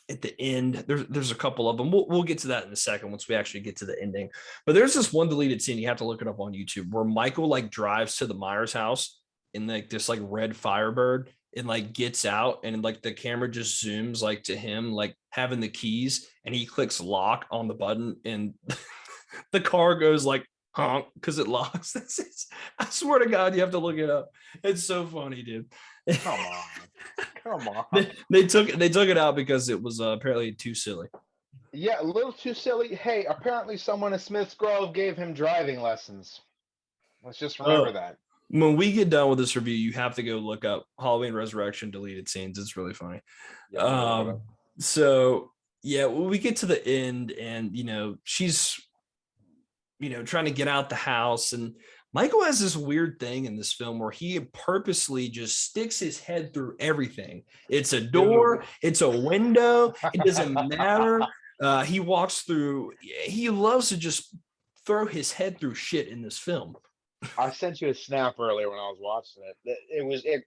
A: at the end, there's a couple of them. We'll get to that in a second once we actually get to the ending. But there's this one deleted scene, you have to look it up on YouTube, where Michael like drives to the Myers house in like this like red Firebird and like gets out and like the camera just zooms like to him like having the keys and he clicks lock on the button and the car goes like honk because it locks. I swear to God, you have to look it up. It's so funny, dude.
B: Come on. Come on.
A: They took it out because it was apparently too silly.
B: Yeah, a little too silly. Hey, apparently someone at Smith's Grove gave him driving lessons. Let's just remember that.
A: When we get done with this review, you have to go look up Halloween Resurrection deleted scenes. It's really funny.
B: Yeah,
A: so yeah, we get to the end and, she's, trying to get out the house. And Michael has this weird thing in this film where he purposely just sticks his head through everything. It's a door, it's a window. It doesn't matter. He walks through. He loves to just throw his head through shit in this film.
B: I sent you a snap earlier when I was watching it.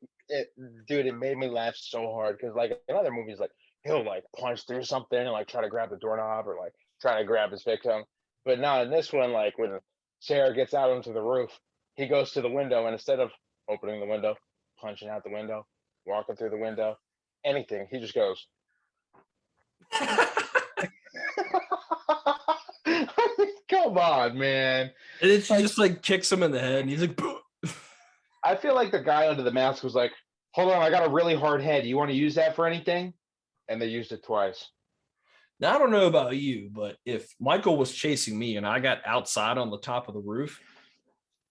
B: Dude, it made me laugh so hard because like in other movies, like he'll like punch through something and like try to grab the doorknob or like try to grab his victim. But not in this one, like when Sarah gets out onto the roof, he goes to the window and instead of opening the window, punching out the window, walking through the window, anything, he just goes. Come on, man.
A: And then she just like kicks him in the head and he's like, boom.
B: I feel like the guy under the mask was like, hold on, I got a really hard head. You want to use that for anything? And they used it twice.
A: Now, I don't know about you, but if Michael was chasing me and I got outside on the top of the roof,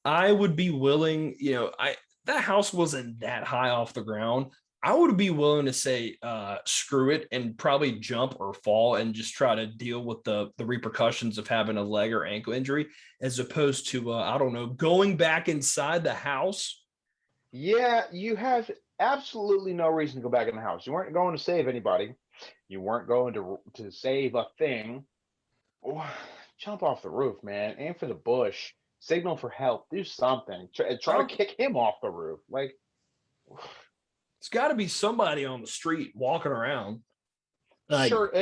A: I would be willing, that house wasn't that high off the ground. I would be willing to say, screw it and probably jump or fall and just try to deal with the repercussions of having a leg or ankle injury, as opposed to, I don't know, going back inside the house.
B: Yeah, you have absolutely no reason to go back in the house. You weren't going to save anybody. You weren't going to save a thing. Jump off the roof, man. Aim for the bush. Signal for help. Do something. Try to kick him off the roof. Like,
A: it's got to be somebody on the street walking around.
B: Sure,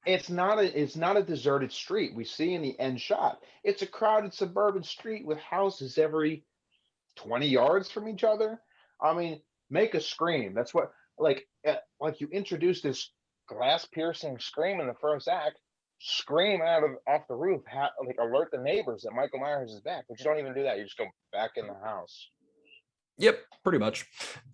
B: it's not a deserted street. We see in the end shot. It's a crowded suburban street with houses every 20 yards from each other. I mean, make a scream. That's what like you introduce this glass piercing scream in the first act. Scream off the roof. Like alert the neighbors that Michael Myers is back. But you don't even do that. You just go back in the house.
A: Yep, pretty much.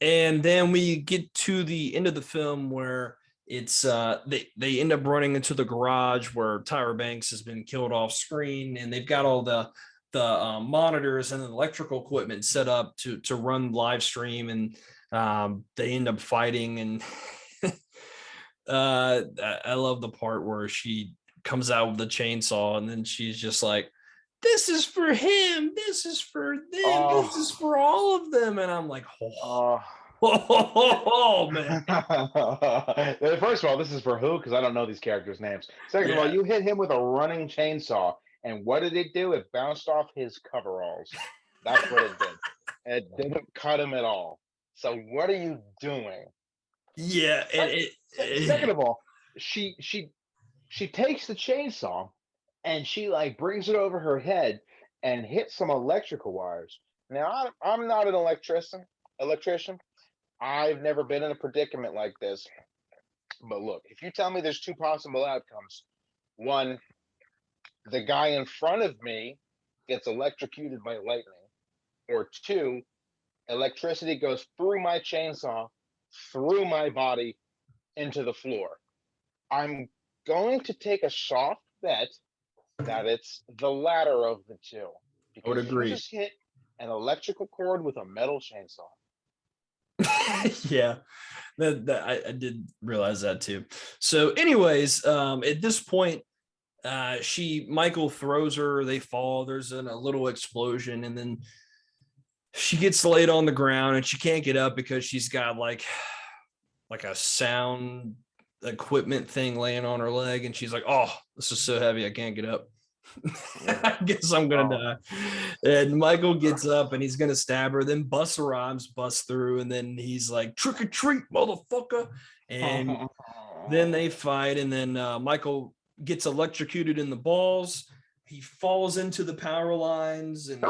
A: And then we get to the end of the film where it's they end up running into the garage where Tyra Banks has been killed off screen, and they've got all the monitors and the electrical equipment set up to run live stream, and they end up fighting. And I love the part where she comes out with the chainsaw and then she's just like, this is for him, this is for them, this is for all of them. And I'm like, man.
B: First of all, this is for who? Because I don't know these characters' names. Second of all, you hit him with a running chainsaw. And what did it do? It bounced off his coveralls. That's what it did. It didn't cut him at all. So what are you doing?
A: Yeah.
B: Second of all, she takes the chainsaw and she like brings it over her head and hits some electrical wires. Now I'm not an electrician. I've never been in a predicament like this. But look, if you tell me there's two possible outcomes, one, the guy in front of me gets electrocuted by lightning, or two, electricity goes through my chainsaw, through my body, into the floor. I'm going to take a soft bet that it's the latter of the two.
A: I would agree.
B: You just hit an electrical cord with a metal chainsaw.
A: Yeah, I did realize that too. So anyways, at this point, Michael throws her, they fall, there's a little explosion, and then she gets laid on the ground and she can't get up because she's got like a sound equipment thing laying on her leg, and she's like, oh, this is so heavy, I can't get up. I guess I'm gonna die. And Michael gets up and he's gonna stab her. Then Busta Rhymes busts through, and then he's like, trick or treat, motherfucker. And then they fight, and then Michael gets electrocuted in the balls. he falls into the power lines, and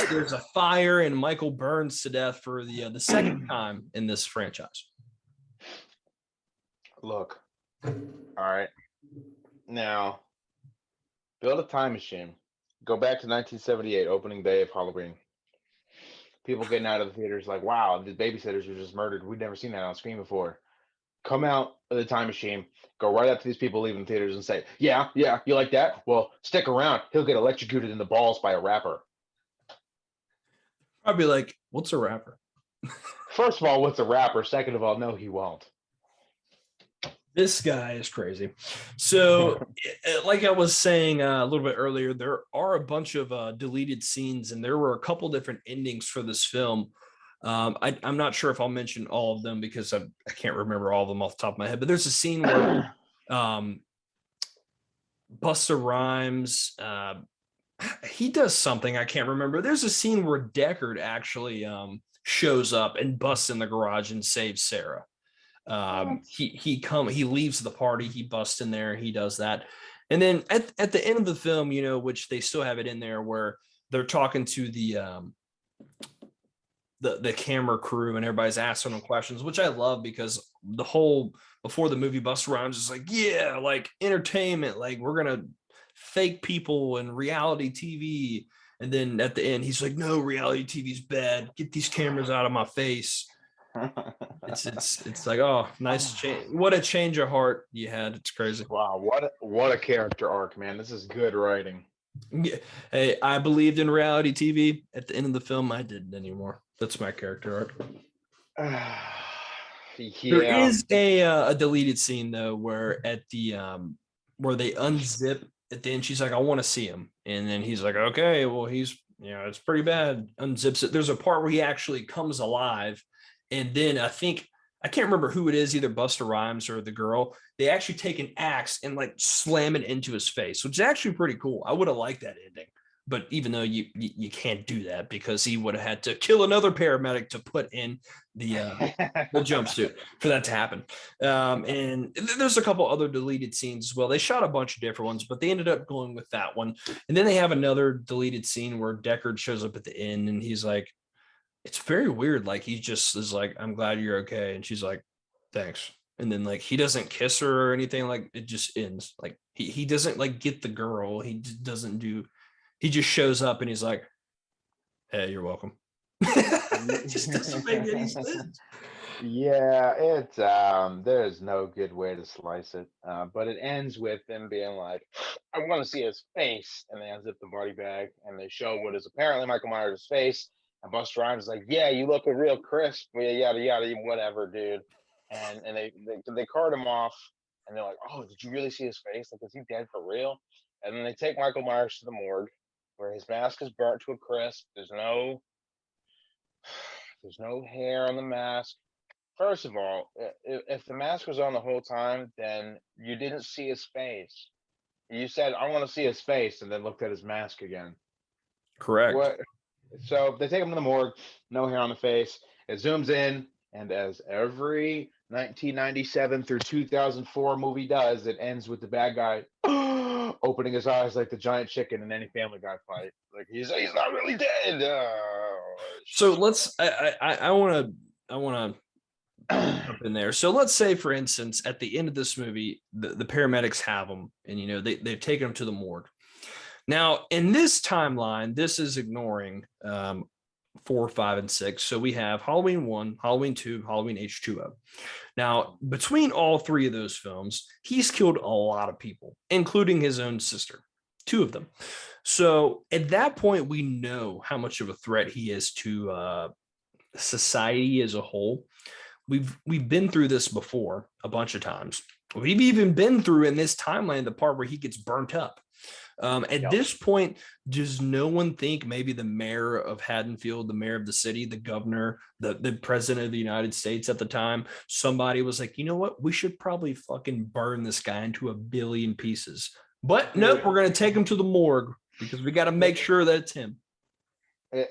A: there's a fire, and Michael burns to death for the second time in this franchise.
B: Look, all right. Now, build a time machine. Go back to 1978, opening day of Halloween. People getting out of the theaters like, wow, the babysitters were just murdered. We'd never seen that on screen before. Come out of the time machine, go right up to these people leaving theaters and say, yeah, you like that? Well, stick around. He'll get electrocuted in the balls by a rapper.
A: I'd be like, what's a rapper?
B: First of all, what's a rapper? Second of all, no, he won't.
A: This guy is crazy. So, like I was saying a little bit earlier, there are a bunch of deleted scenes, and there were a couple different endings for this film. I'm not sure if I'll mention all of them because I can't remember all of them off the top of my head, but there's a scene where Busta Rhymes, he does something I can't remember. There's a scene where Deckard actually shows up and busts in the garage and saves Sarah. He leaves the party, he busts in there, he does that. And then at the end of the film, which they still have it in there, where they're talking to the camera crew and everybody's asking them questions, which I love, because the whole before the movie, Busta Rhymes is like, yeah, like entertainment, like we're gonna fake people and reality TV. And then at the end, he's like, no, reality TV's bad. Get these cameras out of my face. It's like, oh, nice change. What a change of heart you had. It's crazy.
B: Wow, what a character arc, man. This is good writing.
A: Yeah. Hey, I believed in reality TV. At the end of the film, I didn't anymore. That's my character arc.
B: Yeah.
A: There is a deleted scene though, where at the where they unzip at the end, she's like, I want to see him. And then he's like, okay, well, he's, it's pretty bad. Unzips it. There's a part where he actually comes alive. And then I can't remember who it is, either Busta Rhymes or the girl. They actually take an axe and like slam it into his face, which is actually pretty cool. I would have liked that ending. But even though you can't do that, because he would have had to kill another paramedic to put in the jumpsuit for that to happen. And there's a couple other deleted scenes as well. They shot a bunch of different ones, but they ended up going with that one. And then they have another deleted scene where Deckard shows up at the end, and he's like, it's very weird. Like, he just is like, I'm glad you're okay. And she's like, thanks. And then like, he doesn't kiss her or anything. Like, it just ends. Like, he doesn't like get the girl. He just shows up and he's like, hey, you're welcome. It just doesn't make any sense.
B: Yeah, there's no good way to slice it. But it ends with them being like, I want to see his face. And they unzip the body bag and they show what is apparently Michael Myers' face. And Busta Rhymes is like, yeah, you look real crisp, yada yada, whatever, dude. And they cart him off, and they're like, oh, did you really see his face? Like, is he dead for real? And then they take Michael Myers to the morgue, where his mask is burnt to a crisp. There's no hair on the mask. First of all, if the mask was on the whole time, then you didn't see his face. You said, I want to see his face, and then looked at his mask again.
A: Correct.
B: What? So they take him to the morgue, no hair on the face. It zooms in, and as every 1997 through 2004 movie does, it ends with the bad guy opening his eyes like the giant chicken in any Family Guy fight. Like, he's not really dead.
A: So let's. I want to jump in there. So let's say, for instance, at the end of this movie, the paramedics have him, and they've taken him to the morgue. Now, in this timeline, this is ignoring 4, 5, and 6. So we have Halloween 1, Halloween 2, Halloween H2O. Now, between all three of those films, he's killed a lot of people, including his own sister, 2 of them. So at that point, we know how much of a threat he is to society as a whole. We've been through this before a bunch of times. We've even been through in this timeline the part where he gets burnt up. At this point, does no one think maybe the mayor of Haddonfield, the mayor of the city, the governor, the president of the United States at the time, somebody was like, you know what? We should probably fucking burn this guy into a billion pieces. But nope, we're going to take him to the morgue because we got to make sure that it's him.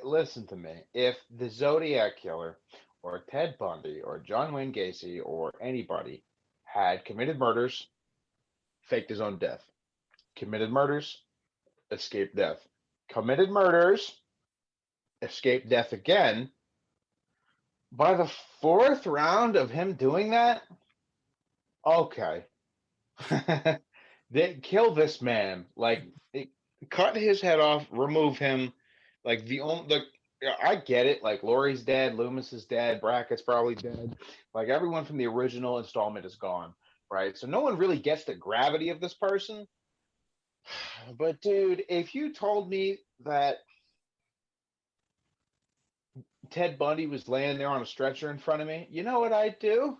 B: Listen to me. If the Zodiac Killer or Ted Bundy or John Wayne Gacy or anybody had committed murders, faked his own death, committed murders, escaped death. Committed murders, escaped death again. By the fourth round of him doing that, okay. They kill this man. Like, cut his head off, remove him. Like, I get it. Like, Laurie's dead, Loomis is dead, Brackett's probably dead. Like, everyone from the original installment is gone, right? So no one really gets the gravity of this person. But dude, if you told me that Ted Bundy was laying there on a stretcher in front of me, you know what I'd do?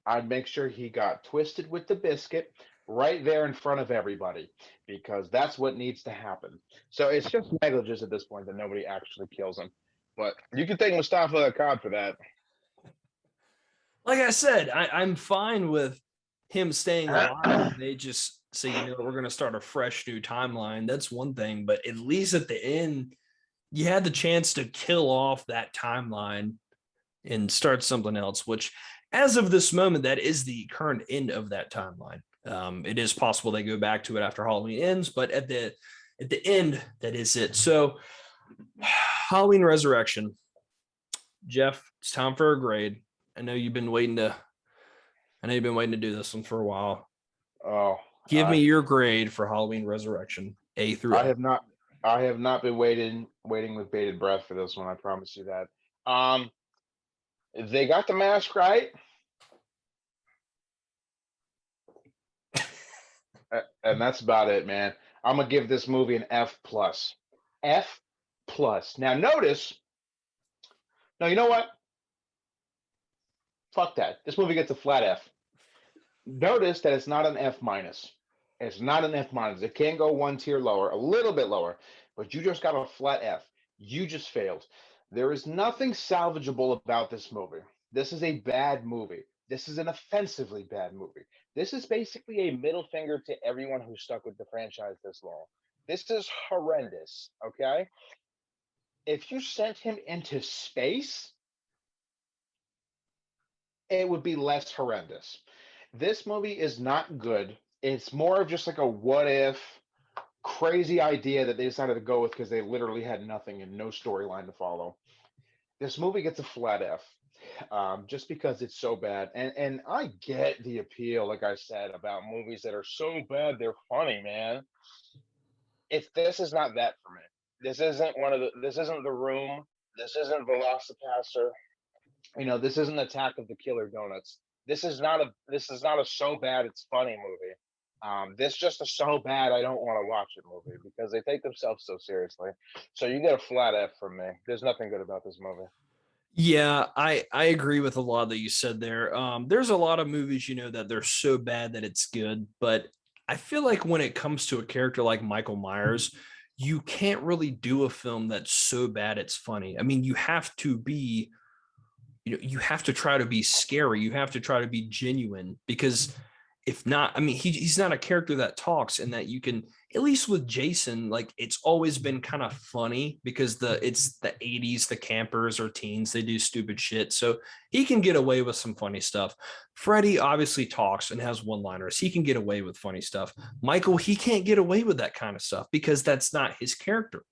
B: I'd make sure he got twisted with the biscuit right there in front of everybody, because that's what needs to happen. So it's just negligence at this point that nobody actually kills him. But you can thank Mustafa Akkad for that.
A: Like I said, I'm fine with him staying alive. They just say, we're going to start a fresh new timeline. That's one thing. But at least at the end, you had the chance to kill off that timeline and start something else, which as of this moment, that is the current end of that timeline. It is possible they go back to it after Halloween ends, but at the end, that is it. So Halloween Resurrection. Jeff, it's time for a grade. I know you've been waiting to do this one for a while.
B: Oh,
A: give me your grade for Halloween Resurrection, A through F.
B: I have not been waiting with bated breath for this one. I promise you that. They got the mask right. And that's about it, man. I'm gonna give this movie an F plus. F plus. Now notice. No, you know what? Fuck that. This movie gets a flat F. Notice that it's not an F minus. It's not an F minus. It can go one tier lower, a little bit lower, but you just got a flat F. You just failed. There is nothing salvageable about this movie. This is a bad movie. This is an offensively bad movie. This is basically a middle finger to everyone who stuck with the franchise this long. This is horrendous, okay? If you sent him into space, it would be less horrendous. This movie is not good. It's more of just like a what if crazy idea that they decided to go with because they literally had nothing and no storyline to follow. This movie gets a flat F. Just because it's so bad. And I get the appeal, like I said, about movies that are so bad they're funny, man. This is not that for me. This isn't The Room. This isn't Velocipaster. This isn't Attack of the Killer Donuts. This is not a so bad it's funny movie. This just a so bad I don't want to watch it movie because they take themselves so seriously. So you get a flat F from me. There's nothing good about this movie.
A: Yeah, I agree with a lot that you said there. There's a lot of movies, that they're so bad that it's good, but I feel like when it comes to a character like Michael Myers, you can't really do a film that's so bad it's funny. I mean, you have to be, you have to try to be scary. You have to try to be genuine because if not, I mean, he's not a character that talks and that you can, at least with Jason, like it's always been kind of funny because it's the 80s, the campers or teens, they do stupid shit. So he can get away with some funny stuff. Freddy obviously talks and has one-liners. He can get away with funny stuff. Michael, he can't get away with that kind of stuff because that's not his character.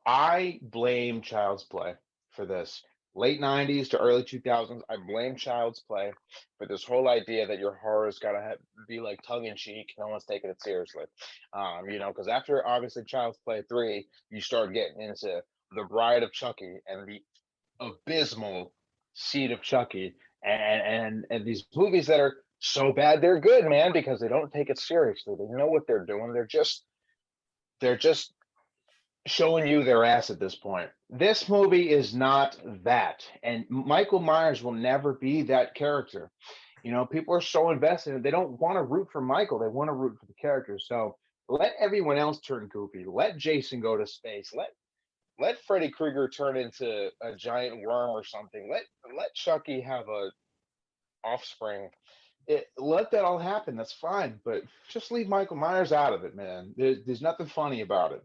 B: I blame Child's Play for this. Late 90s to early 2000s, I blame Child's Play for this whole idea that your horror's got to be like tongue-in-cheek. No one's taking it seriously. Because after, obviously, Child's Play 3, you start getting into The Bride of Chucky and the abysmal Seed of Chucky and these movies that are so bad they're good, man, because they don't take it seriously. They know what they're doing. They're just showing you their ass at this point. This movie is not that. And Michael Myers will never be that character. People are so invested and they don't want to root for Michael. They want to root for the character. So let everyone else turn goofy. Let Jason go to space. Let Freddy Krueger turn into a giant worm or something. Let Chucky have a offspring. Let that all happen. That's fine. But just leave Michael Myers out of it, man. There's nothing funny about it.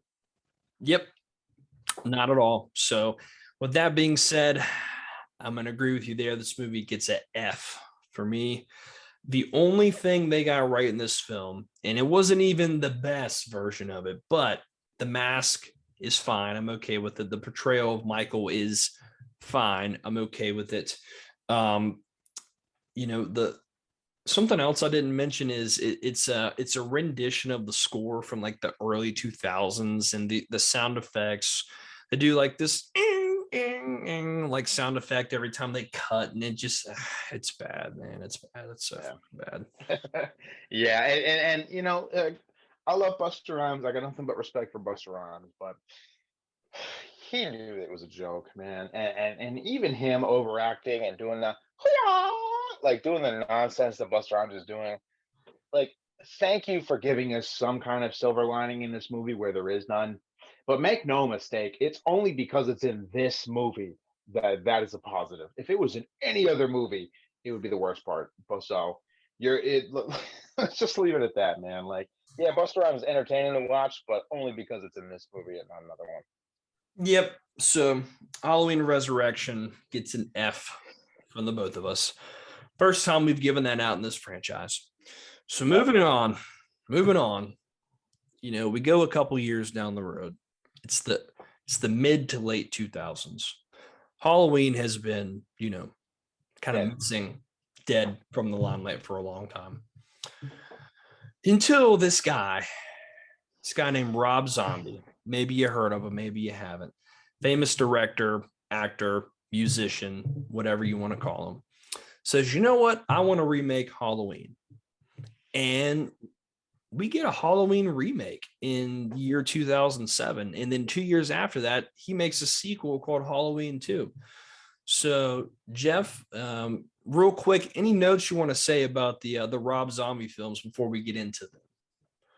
A: Yep, not at all. So with that being said, I'm going to agree with you there. This movie gets an F for me. The only thing they got right in this film, and it wasn't even the best version of it, but the mask is fine. I'm okay with it. The portrayal of Michael is fine. I'm okay with it. Um, the something else I didn't mention is it's a rendition of the score from like the early 2000s, and the sound effects. They do like this like sound effect every time they cut, and it just it's bad, man. It's bad. It's so bad.
B: Yeah, and I love Buster Rhymes. I got nothing but respect for Buster Rhymes, but he knew it was a joke, man. And even him overacting and doing the like doing the nonsense that Buster Rhymes is doing. Like, thank you for giving us some kind of silver lining in this movie where there is none. But make no mistake, it's only because it's in this movie that is a positive. If it was in any other movie, it would be the worst part. But so you're it. Let's just leave it at that, man. Like, yeah, Buster Rhymes is entertaining to watch, but only because it's in this movie and not another one.
A: Yep. So Halloween Resurrection gets an F from the both of us. First time we've given that out in this franchise. So moving on. We go a couple years down the road. It's the mid to late 2000s. Halloween has been, kind of missing, dead from the limelight for a long time. Until this guy named Rob Zombie. Maybe you heard of him, maybe you haven't. Famous director, actor, musician, whatever you want to call him. Says, you know what? I want to remake Halloween. And we get a Halloween remake in year 2007. And then 2 years after that, he makes a sequel called Halloween 2. So, Jeff, real quick, any notes you want to say about the Rob Zombie films before we get into them?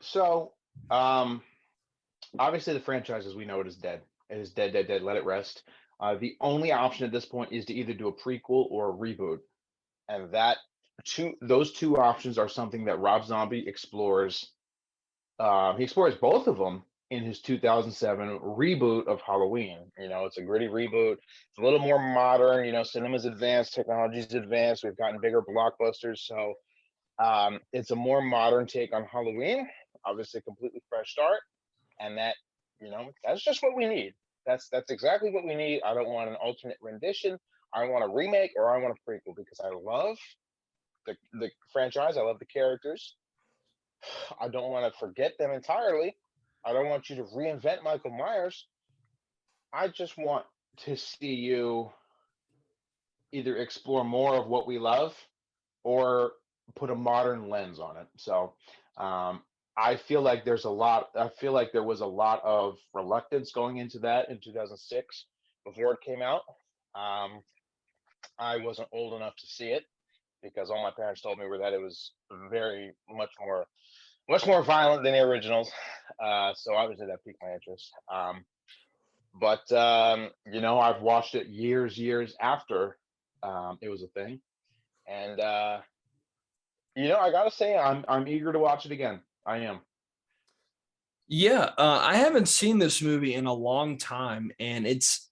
B: So, obviously, the franchise as we know it is dead. It is dead, dead, dead. Let it rest. The only option at this point is to either do a prequel or a reboot, and those two options are something that Rob Zombie explores. He explores both of them in his 2007 reboot of Halloween. It's a gritty reboot. It's a little more modern. Cinema's advanced, technology's advanced. We've gotten bigger blockbusters, so it's a more modern take on Halloween. Obviously, a completely fresh start, and that's just what we need. That's exactly what we need. I don't want an alternate rendition. I want a remake or I want a prequel because I love the franchise. I love the characters. I don't want to forget them entirely. I don't want you to reinvent Michael Myers. I just want to see you either explore more of what we love or put a modern lens on it. So I feel like there was a lot of reluctance going into that in 2006 before it came out. I wasn't old enough to see it because all my parents told me were that it was very much more violent than the originals. So obviously that piqued my interest. But I've watched it years after it was a thing, and I gotta say I'm eager to watch it again. I am.
A: Yeah, I haven't seen this movie in a long time, and it's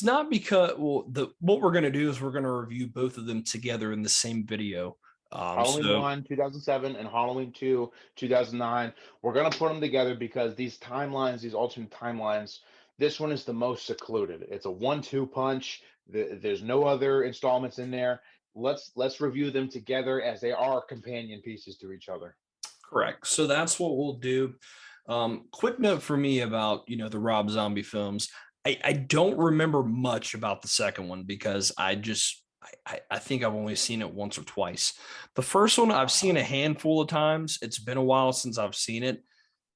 A: not because what we're gonna do is we're gonna review both of them together in the same video.
B: Halloween 1, 2007, and Halloween 2, 2009. We're going to put them together because these timelines, these alternate timelines, this one is the most secluded. It's a 1-2 punch. There's no other installments in there. Let's review them together as they are companion pieces to each other.
A: Correct. So that's what we'll do. Quick note for me about the Rob Zombie films. I don't remember much about the second one because I think I've only seen it once or twice. The first one I've seen a handful of times. It's been a while since I've seen it.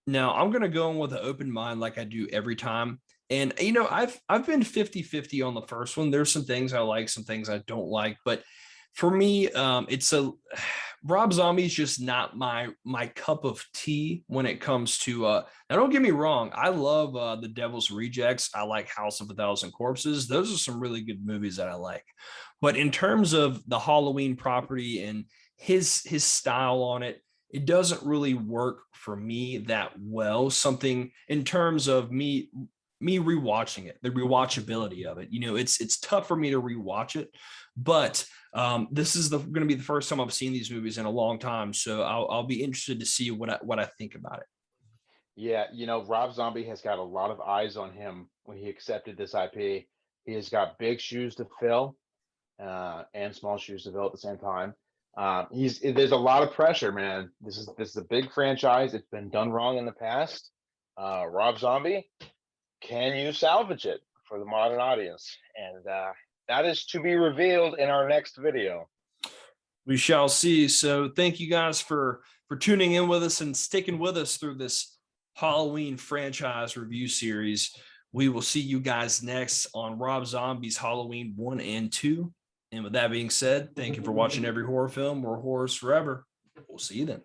A: Now I'm gonna go in with an open mind like I do every time. And I've been 50-50 on the first one. There's some things I like, some things I don't like, but for me, it's a Rob Zombie's just not my cup of tea when it comes to now don't get me wrong, I love The Devil's Rejects. I like House of a Thousand Corpses. Those are some really good movies that I like. But in terms of the Halloween property and his style on it, it doesn't really work for me that well. Something in terms of me me rewatching it, the rewatchability of it. You know, it's tough for me to rewatch it, but this is going to be the first time I've seen these movies in a long time, so I'll be interested to see what I think about it.
B: Yeah, you know, Rob Zombie has got a lot of eyes on him when he accepted this IP. He has got big shoes to fill, and small shoes to fill at the same time. There's a lot of pressure, man. This is a big franchise. It's been done wrong in the past. Rob Zombie, can you salvage it for the modern audience? And that is to be revealed in our next video.
A: We shall see. So thank you guys for tuning in with us and sticking with us through this Halloween franchise review series. We will see you guys next on Rob Zombie's Halloween 1 and 2. And with that being said, thank you for watching Every Horror Film, or Horrors Forever. We'll see you then.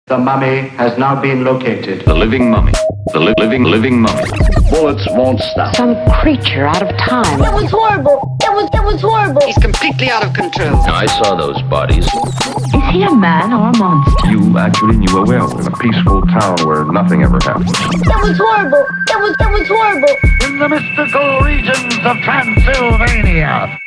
C: The mummy has now been located.
D: The living mummy. The living mummy.
C: Bullets won't stop.
E: Some creature out of time.
F: It was horrible. It was horrible.
E: He's completely out of control.
D: I saw those bodies.
E: Is he a man or a monster?
G: You actually knew a Welp in a peaceful town where nothing ever happened.
F: It was horrible. It was horrible.
C: In the mystical regions of Transylvania.